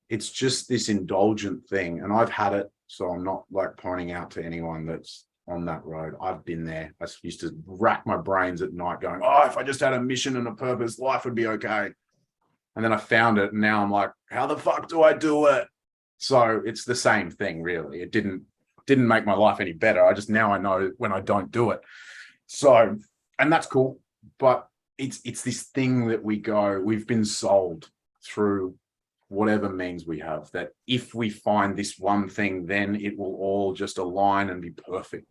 It's just this indulgent thing. And I've had it. So I'm not like pointing out to anyone that's on that road. I've been there. I used to rack my brains at night going, oh, if I just had a mission and a purpose, life would be okay. And then I found it. And now I'm like, how the fuck do I do it? So it's the same thing, really. It didn't make my life any better. Now I know when I don't do it. So, and that's cool. But it's this thing that we've been sold through whatever means we have, that if we find this one thing, then it will all just align and be perfect.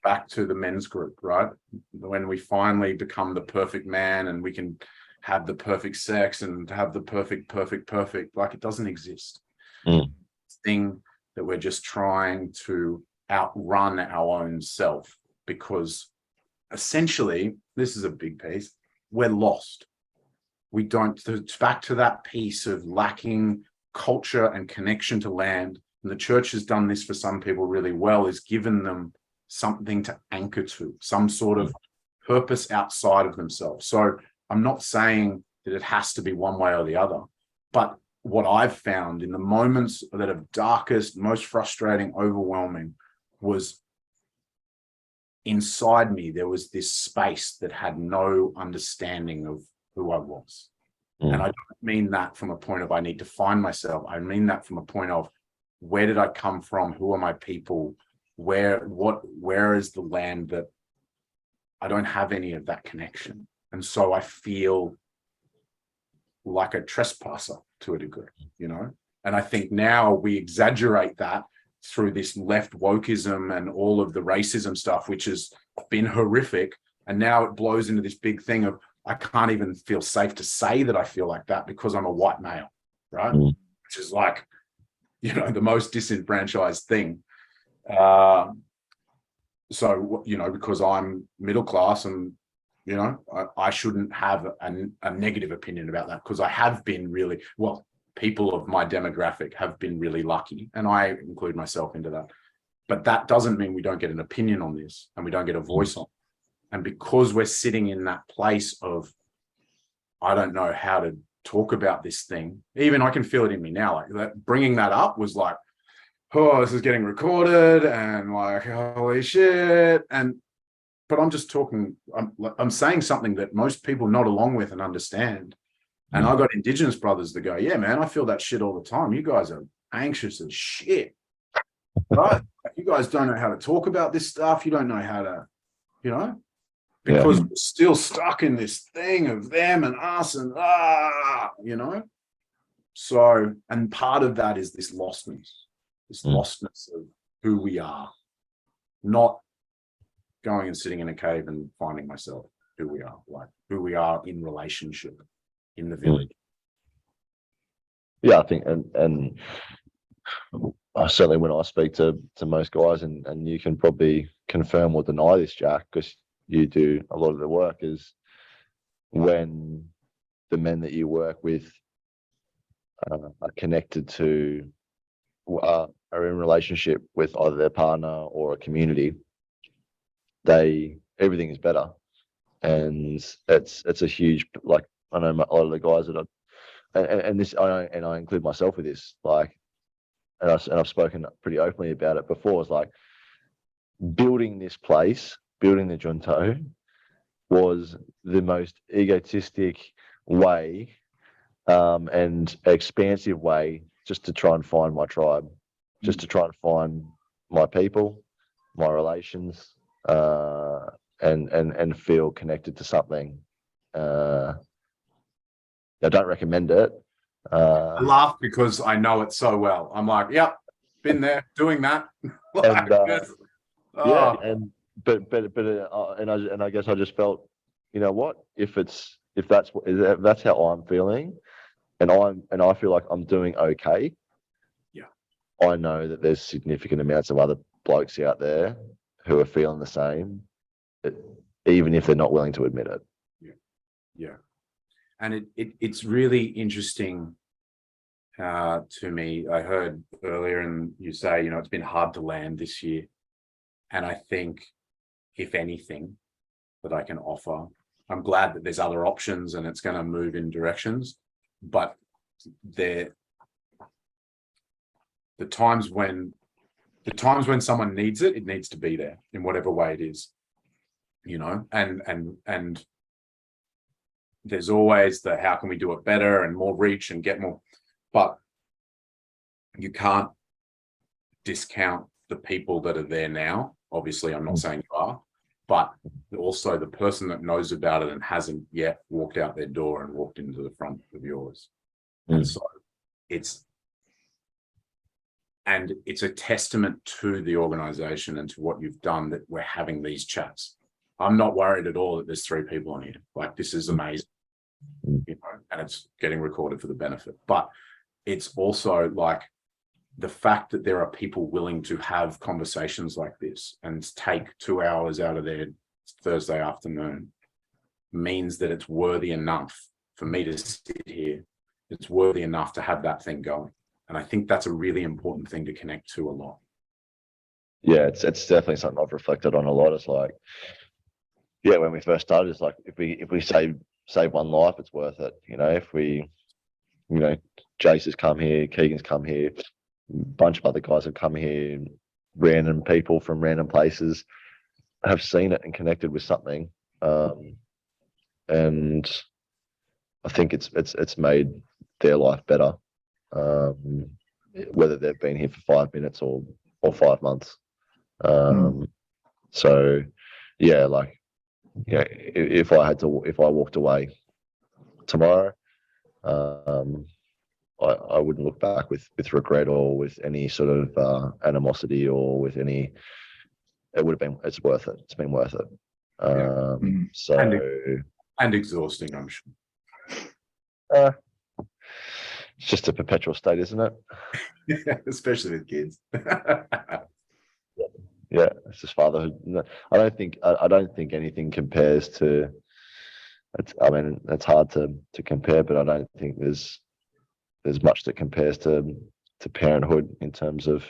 Back to the men's group, right? When we finally become the perfect man and we can have the perfect sex and have the perfect, like, it doesn't exist. Thing that we're just trying to outrun our own self, because essentially, this is a big piece, we're lost. We don't, it's back to that piece of lacking culture and connection to land. And the church has done this for some people really well, is given them something to anchor to, some sort of purpose outside of themselves. So I'm not saying that it has to be one way or the other, but what I've found in the moments that are darkest, most frustrating, overwhelming, was inside me, there was this space that had no understanding of who I was. And I don't mean that from a point of I need to find myself. I mean that from a point of, where did I come from? Who are my people? Where is the land that I don't have any of that connection? And so I feel like a trespasser to a degree, and I think now we exaggerate that through this left wokeism and all of the racism stuff, which has been horrific. And now it blows into this big thing of, I can't even feel safe to say that I feel like that because I'm a white male, right? Which is like, the most disenfranchised thing. So, because I'm middle class and, I shouldn't have a negative opinion about that, because I have been really, people of my demographic have been really lucky, and I include myself into that. But that doesn't mean we don't get an opinion on this and we don't get a voice on it. And because we're sitting in that place of, I don't know how to talk about this thing, even I can feel it in me now, like that, bringing that up was like, oh, this is getting recorded and like, holy shit. But I'm just talking, I'm saying something that most people nod along with and understand. And I got Indigenous brothers that go, yeah, man, I feel that shit all the time. You guys are anxious as shit, right? You guys don't know how to talk about this stuff. You don't know how to, because we're still stuck in this thing of them and us and you know. So, and part of that is this lostness of who we are, not going and sitting in a cave and finding myself who we are, like who we are in relationship in the village. Yeah, I think, and I certainly when I speak to most guys, and you can probably confirm or deny this, Jack, because you do a lot of the work, is when the men that you work with are connected to, are in relationship with either their partner or a community, everything is better. And it's a huge, like, I know a lot of the guys that I include myself with this, like, and I've spoken pretty openly about it before. It's like building this place, building the Junto, was the most egotistic way and expansive way just to try and find my tribe, just to try and find my people, my relations, and feel connected to something. I don't recommend it. I laugh because I know it so well. I'm like, yep, been there doing that. Like, yeah, and I guess I just felt, you know what, if that's how I'm feeling, and I feel like I'm doing okay. Yeah, I know that there's significant amounts of other blokes out there who are feeling the same, even if they're not willing to admit it. yeah, and it's really interesting to me. I heard earlier, and you say, you know, it's been hard to land this year, and I think, if anything, that I can offer, I'm glad that there's other options and it's going to move in directions, but the times when someone needs it, it needs to be there in whatever way it is, you know, and there's always the how can we do it better and more reach and get more, but you can't discount the people that are there now. Obviously, I'm not saying you are, but also the person that knows about it and hasn't yet walked out their door and walked into the front of yours. And so it's a testament to the organization and to what you've done that we're having these chats. I'm not worried at all that there's 3 people on here. Like, this is amazing, you know, and it's getting recorded for the benefit. But it's also like the fact that there are people willing to have conversations like this and take 2 hours out of their Thursday afternoon means that it's worthy enough for me to sit here. It's worthy enough to have that thing going. And I think that's a really important thing to connect to a lot. Yeah, it's definitely something I've reflected on a lot. It's like, yeah, when we first started, it's like, if we save one life, it's worth it. You know, if we, you know, Jace has come here, Keegan's come here, a bunch of other guys have come here, random people from random places have seen it and connected with something, and I think it's made their life better, whether they've been here for 5 minutes or 5 months. So yeah, like, yeah, if I walked away tomorrow, I wouldn't look back with regret or with any sort of animosity or with any. It would have been. It's worth it. It's been worth it. So and exhausting, I'm sure. It's just a perpetual state, isn't it? Especially with kids. Yeah, it's just fatherhood. I don't think anything compares to. I mean, it's hard to compare, but I don't think there's much that compares to parenthood in terms of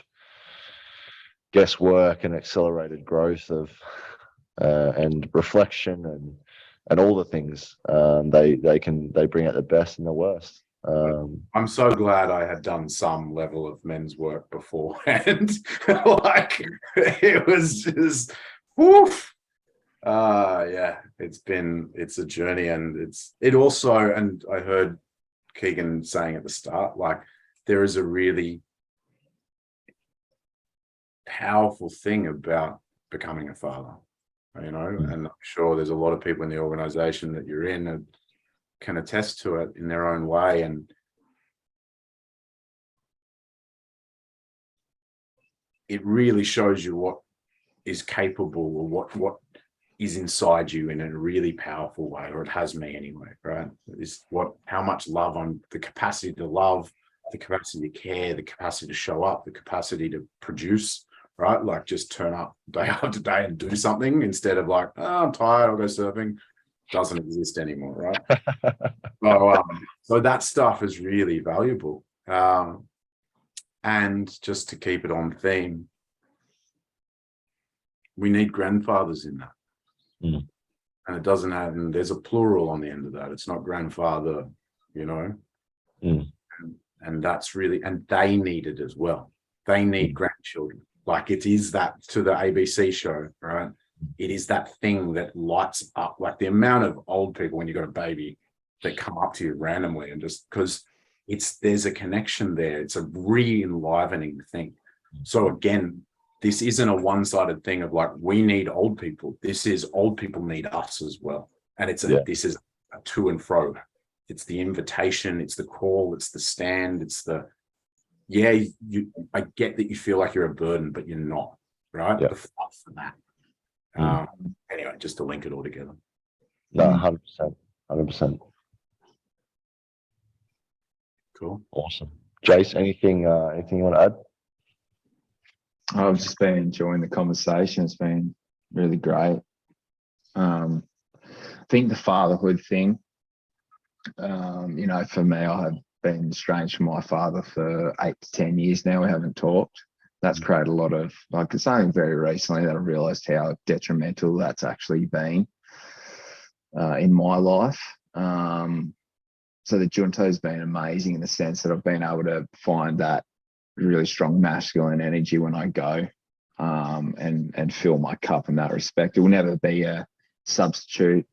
guesswork and accelerated growth of and reflection and all the things. They bring out the best and the worst. I'm so glad I had done some level of men's work beforehand. Like, it was just woof. Yeah, it's a journey, and it also, and I heard Keegan saying at the start, like, there is a really powerful thing about becoming a father. you know, and I'm sure there's a lot of people in the organization that you're in that can attest to it in their own way. And it really shows you what is capable, or what is inside you in a really powerful way, or it has me anyway, right? Is how much love, on the capacity to love, the capacity to care, the capacity to show up, the capacity to produce, right? Like just turn up day after day and do something instead of like, oh, I'm tired, I'll go surfing. Doesn't exist anymore, right? So that stuff is really valuable. And just to keep it on theme, we need grandfathers in that. Mm. And it doesn't have, and there's a plural on the end of that. It's not grandfather, you know. Mm. And that's really, and they need it as well. They need grandchildren. Like it is that, to the ABC show, right? It is that thing that lights up, like the amount of old people when you got a baby that come up to you randomly, and just because there's a connection there. It's a re-enlivening thing. So again, this isn't a one-sided thing of like, we need old people. This is old people need us as well. And this is a to and fro. It's the invitation, it's the call, it's the stand, it's the, I get that you feel like you're a burden, but you're not, right? Yeah. The fight for that. Anyway, just to link it all together. No, 100%. 100%. Cool. Awesome. Jace, anything you want to add? I've just been enjoying the conversation. It's been really great. I think the fatherhood thing, you know, for me, I have been estranged from my father for 8 to 10 years now. We haven't talked. That's created a lot of, like, it's only very recently that I realised how detrimental that's actually been in my life. So the Junto has been amazing in the sense that I've been able to find that really strong masculine energy when I go, and fill my cup in that respect. It will never be a substitute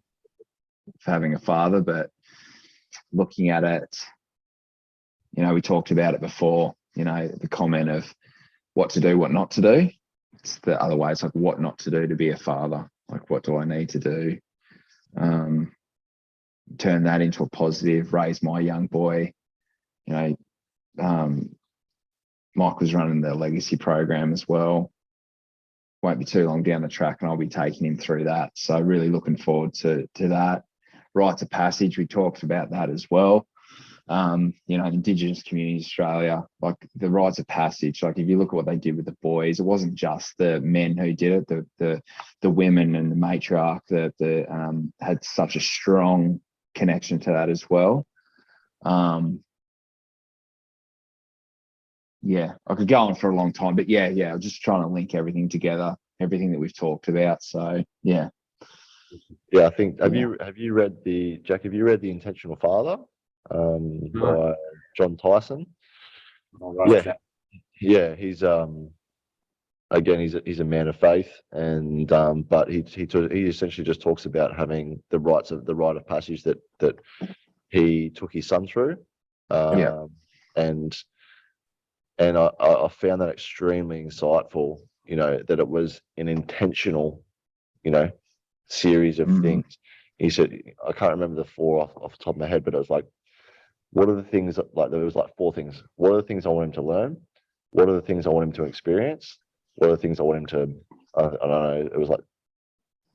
for having a father, but looking at it, you know, we talked about it before, you know, the comment of what to do, what not to do. It's the other way. It's like what not to do to be a father. Like, what do I need to do? Turn that into a positive, raise my young boy. You know, Mike was running the legacy program as well. Won't be too long down the track and I'll be taking him through that. So really looking forward to that. Rites of passage, we talked about that as well. You know, Indigenous communities, Australia, like the rites of passage, like if you look at what they did with the boys, it wasn't just the men who did it, the women and the matriarch that had such a strong connection to that as well. Yeah, I could go on for a long time, but yeah, I'm just trying to link everything together, everything that we've talked about. So yeah. Yeah, I think have you read the Intentional Father by John Tyson? Yeah, he's again he's a man of faith, and but he essentially just talks about having the rite of passage that he took his son through, and I found that extremely insightful. You know, that it was an intentional, you know, series of things. He said, I can't remember the 4 off the top of my head, but it was like, what are the things that, like, there was like 4 things. What are the things I want him to learn? What are the things I want him to experience? What are the things I want him to, I don't know, it was like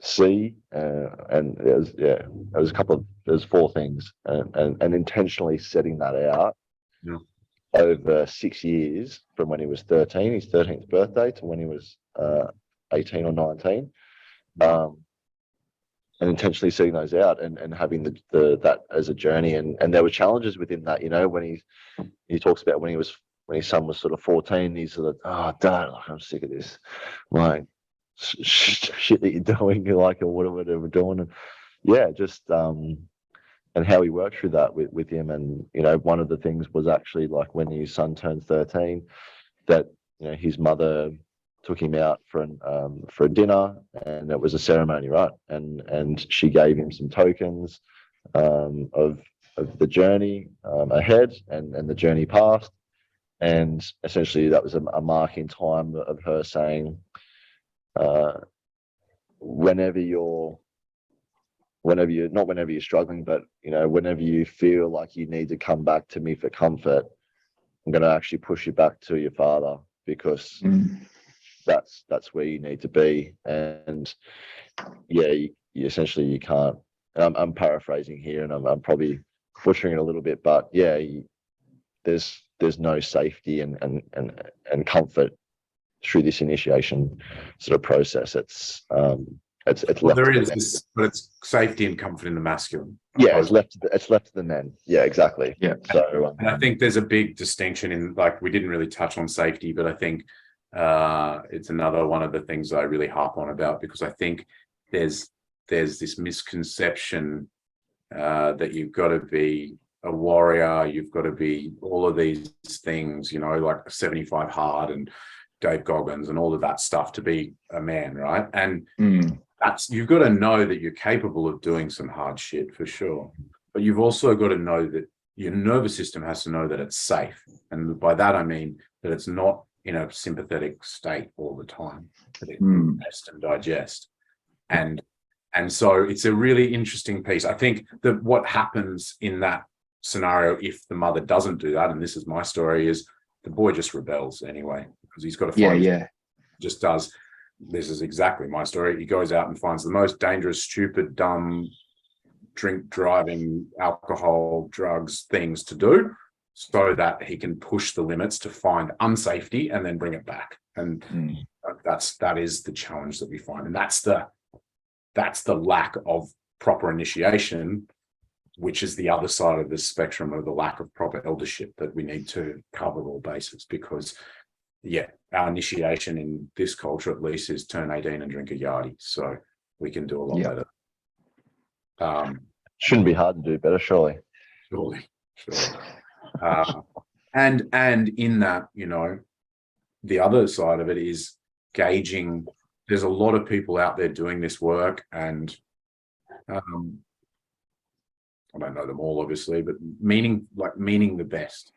see, and there's 4 things, and intentionally setting that out over 6 years, from when he was 13, his 13th birthday, to when he was 18 or 19. And intentionally setting those out and having that as a journey, and there were challenges within that. You know, when he talks about when his son was sort of 14, he's sort of, oh, Dad, like, I'm sick of this, like shit that you're doing, like, or whatever we're doing, and yeah, just and how he worked through that with him. And you know, one of the things was actually like when his son turned 13, that, you know, his mother took him out for a dinner, and it was a ceremony, right? And she gave him some tokens of the journey ahead and the journey past, and essentially that was a marking time of her saying, whenever you're not whenever you're struggling, but whenever you feel like you need to come back to me for comfort, I'm going to actually push you back to your father, because that's where you need to be. And yeah, you essentially, you can't. I'm paraphrasing here, and I'm probably butchering it a little bit, but yeah, there's no safety and comfort through this initiation sort of process. It's Well, left there to the is men. this, but it's safety and comfort in the masculine. Yeah, it's left to the men. Yeah, exactly. Yeah. So And I think there's a big distinction in, like, we didn't really touch on safety, but I think it's another one of the things I really harp on about, because I think there's this misconception that you've got to be a warrior, you've got to be all of these things, like 75 hard and Dave Goggins and all of that stuff to be a man, right? And you've got to know that you're capable of doing some hard shit for sure, but you've also got to know that your nervous system has to know that it's safe. And by that I mean that it's not in a sympathetic state all the time, that it can rest and digest. And so it's a really interesting piece. I think that what happens in that scenario, if the mother doesn't do that, and this is my story, is the boy just rebels anyway, because he's got to find just does. This is exactly my story. He goes out and finds the most dangerous, stupid, dumb, drink, driving, alcohol, drugs, things to do, so that he can push the limits to find unsafety and then bring it back. And that is the challenge that we find, and that's the lack of proper initiation, which is the other side of the spectrum of the lack of proper eldership that we need to cover all bases. Because our initiation in this culture, at least, is turn 18 and drink a yardie. So we can do a lot better. Shouldn't be hard to do better, surely. Surely. And in that, the other side of it is gauging. There's a lot of people out there doing this work, and I don't know them all, obviously, but meaning the best.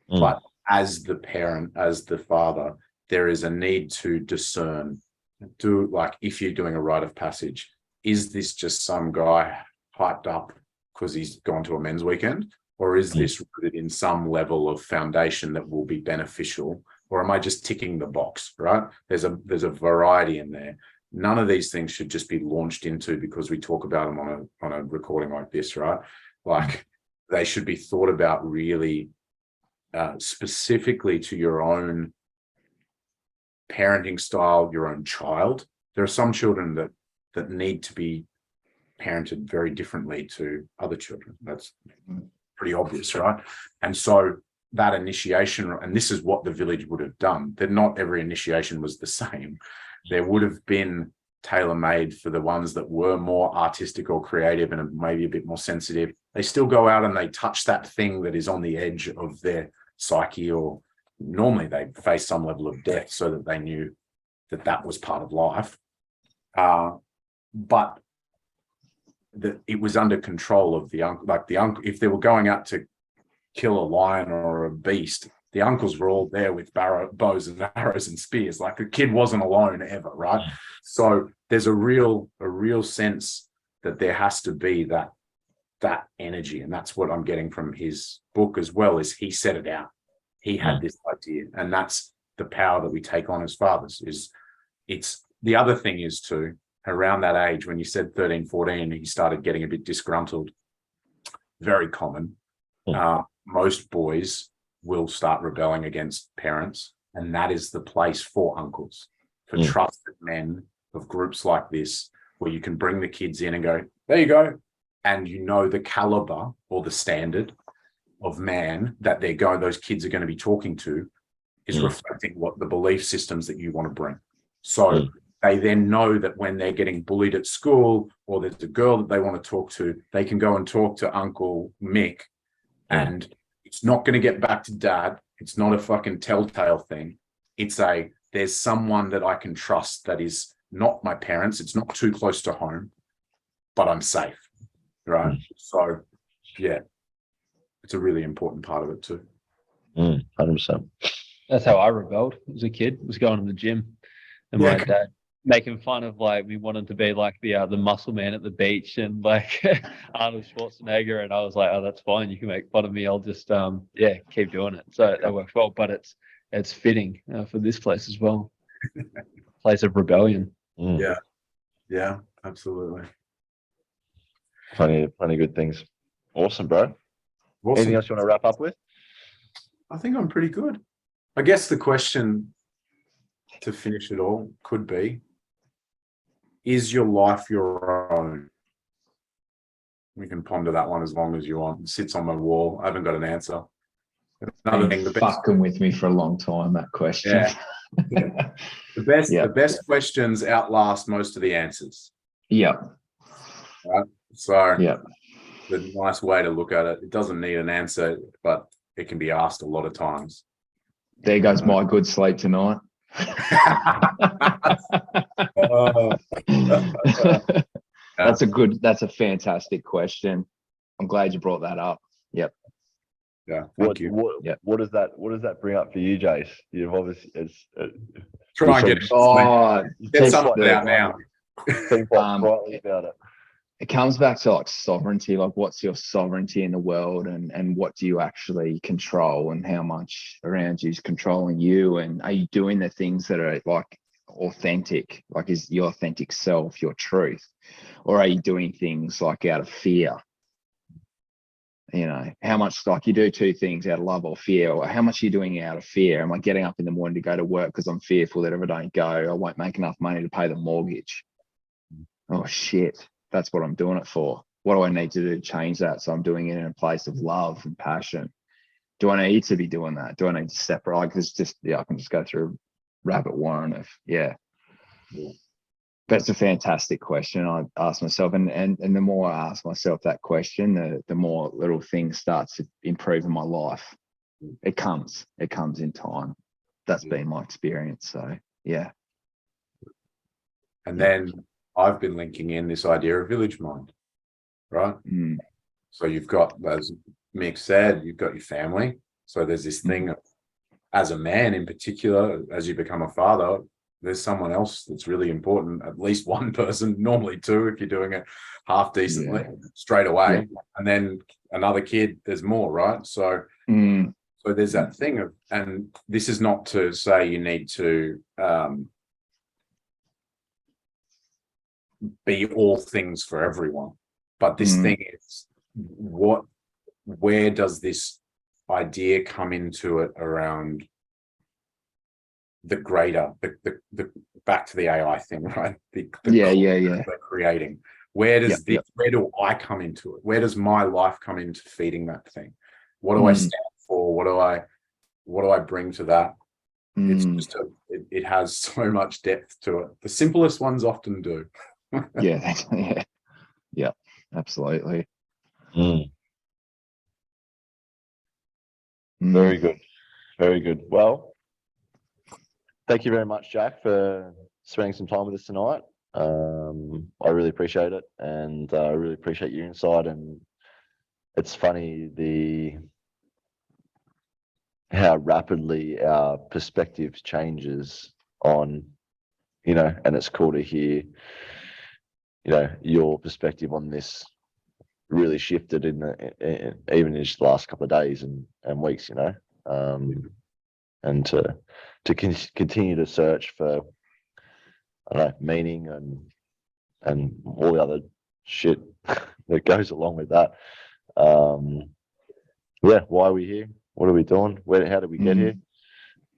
But as the parent, as the father, there is a need to discern. If you're doing a rite of passage, is this just some guy hyped up because he's gone to a men's weekend? Or is this rooted in some level of foundation that will be beneficial? Or am I just ticking the box, right? There's a variety in there. None of these things should just be launched into because we talk about them on a recording like this, right? Like, they should be thought about really specifically to your own parenting style, your own child. There are some children that need to be parented very differently to other children. That's pretty obvious, right? And so that initiation, and this is what the village would have done, that not every initiation was the same. There would have been tailor-made for the ones that were more artistic or creative and maybe a bit more sensitive. They still go out and they touch that thing that is on the edge of their psyche, or normally they face some level of death so that they knew that was part of life. But that it was under control of the uncle. Like the uncle, if they were going out to kill a lion or a beast, the uncles were all there with bows and arrows and spears. Like, the kid wasn't alone ever, right? So there's a real sense that there has to be that energy, and that's what I'm getting from his book as well. Is he set it out? He had this idea, and that's the power that we take on as fathers. It's the other thing is too, around that age, when you said 13, 14, he started getting a bit disgruntled. Very common. Most boys will start rebelling against parents, and that is the place for uncles, for trusted men of groups like this, where you can bring the kids in and go, there you go, and the caliber or the standard of man that those kids are going to be talking to is reflecting what the belief systems that you want to bring. So they then know that when they're getting bullied at school, or there's a girl that they want to talk to, they can go and talk to Uncle Mick, and it's not going to get back to dad. It's not a fucking telltale thing. There's someone that I can trust that is not my parents. It's not too close to home, but I'm safe, right? So, yeah, it's a really important part of it too. 100%. That's how I rebelled as a kid. Was going to the gym, and my dad making fun of like me wanting to be like the muscle man at the beach and like Arnold Schwarzenegger, and I was like, oh, that's fine. You can make fun of me. I'll just keep doing it. So that works well, but it's fitting for this place as well. Place of rebellion. Yeah. Yeah, absolutely. Plenty of good things. Awesome, bro. Awesome. Anything else you want to wrap up with? I think I'm pretty good. I guess the question to finish it all could be, is your life your own? We can ponder that one as long as you want. It sits on my wall. I haven't got an answer. Another Been thing, the best, fucking with me for a long time, that question. Yeah. the best questions outlast most of the answers. Yeah. So Yeah. the nice way to look at it, it doesn't need an answer, but it can be asked a lot of times. There goes my good sleep tonight. That's a fantastic question. I'm glad you brought that up. Yep. Yeah. Thank you. What does that bring up for you, Jace? You've obviously Try and get Get something out now. Think quietly about it. It comes back to like sovereignty, like what's your sovereignty in the world, and what do you actually control, and how much around you is controlling you, and are you doing the things that are like authentic, like is your authentic self your truth, or are you doing things like out of fear? You know, how much, like you do two things out of love or fear, or how much are you doing out of fear? Am I getting up in the morning to go to work because I'm fearful that if I don't go, I won't make enough money to pay the mortgage? Oh shit, that's what I'm doing it for. What do I need to do to change that? So I'm doing it in a place of love and passion. Do I need to be doing that? Do I need to separate? Because just, I can just go through a rabbit warren of, That's a fantastic question. I ask myself, and the more I ask myself that question, the more little things start to improve in my life. It comes in time. That's been my experience. So yeah. And then I've been linking in this idea of village mind, right? So you've got, as Mick said, you've got your family. So there's this thing of, as a man in particular, as you become a father, there's someone else that's really important, at least one person, normally two if you're doing it half decently straight away. And then another kid, there's more, right? So so there's that thing of, and this is not to say you need to be all things for everyone, but this thing is, where does this idea come into it around the greater, the back to the AI thing, right? They're creating. Where does where do I come into it? Where does my life come into feeding that thing? What do I stand for? What do I bring to that? It's just it has so much depth to it. The simplest ones often do. Yeah, absolutely. Very good. Well, thank you very much, Jack, for spending some time with us tonight. I really appreciate it, and I really appreciate your insight. And it's funny how rapidly our perspectives changes on, and it's cool to hear, your perspective on this really shifted even in the last couple of days and weeks, and to continue to search for, I don't know, meaning and all the other shit that goes along with that. Why are we here? What are we doing? How did we get here?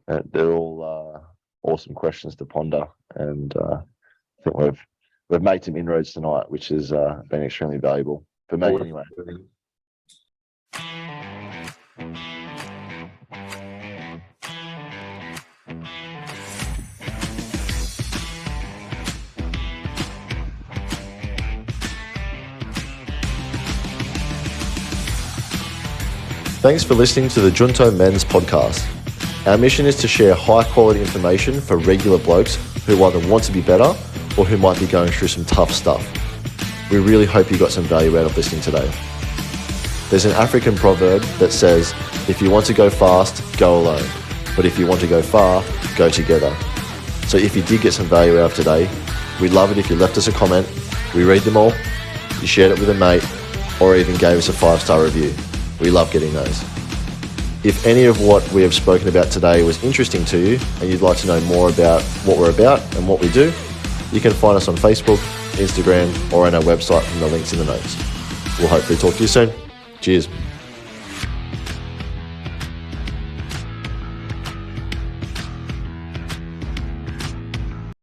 They're all awesome questions to ponder, and I think we've made some inroads tonight, which has been extremely valuable for me anyway. Thanks for listening to the Junto Men's Podcast. Our mission is to share high quality information for regular blokes who either want to be better or who might be going through some tough stuff. We really hope you got some value out of listening today. There's an African proverb that says, if you want to go fast, go alone. But if you want to go far, go together. So if you did get some value out of today, we'd love it if you left us a comment. We read them all, you shared it with a mate, or even gave us a 5-star review. We love getting those. If any of what we have spoken about today was interesting to you and you'd like to know more about what we're about and what we do, you can find us on Facebook, Instagram, or on our website from the links in the notes. We'll hopefully talk to you soon. Cheers.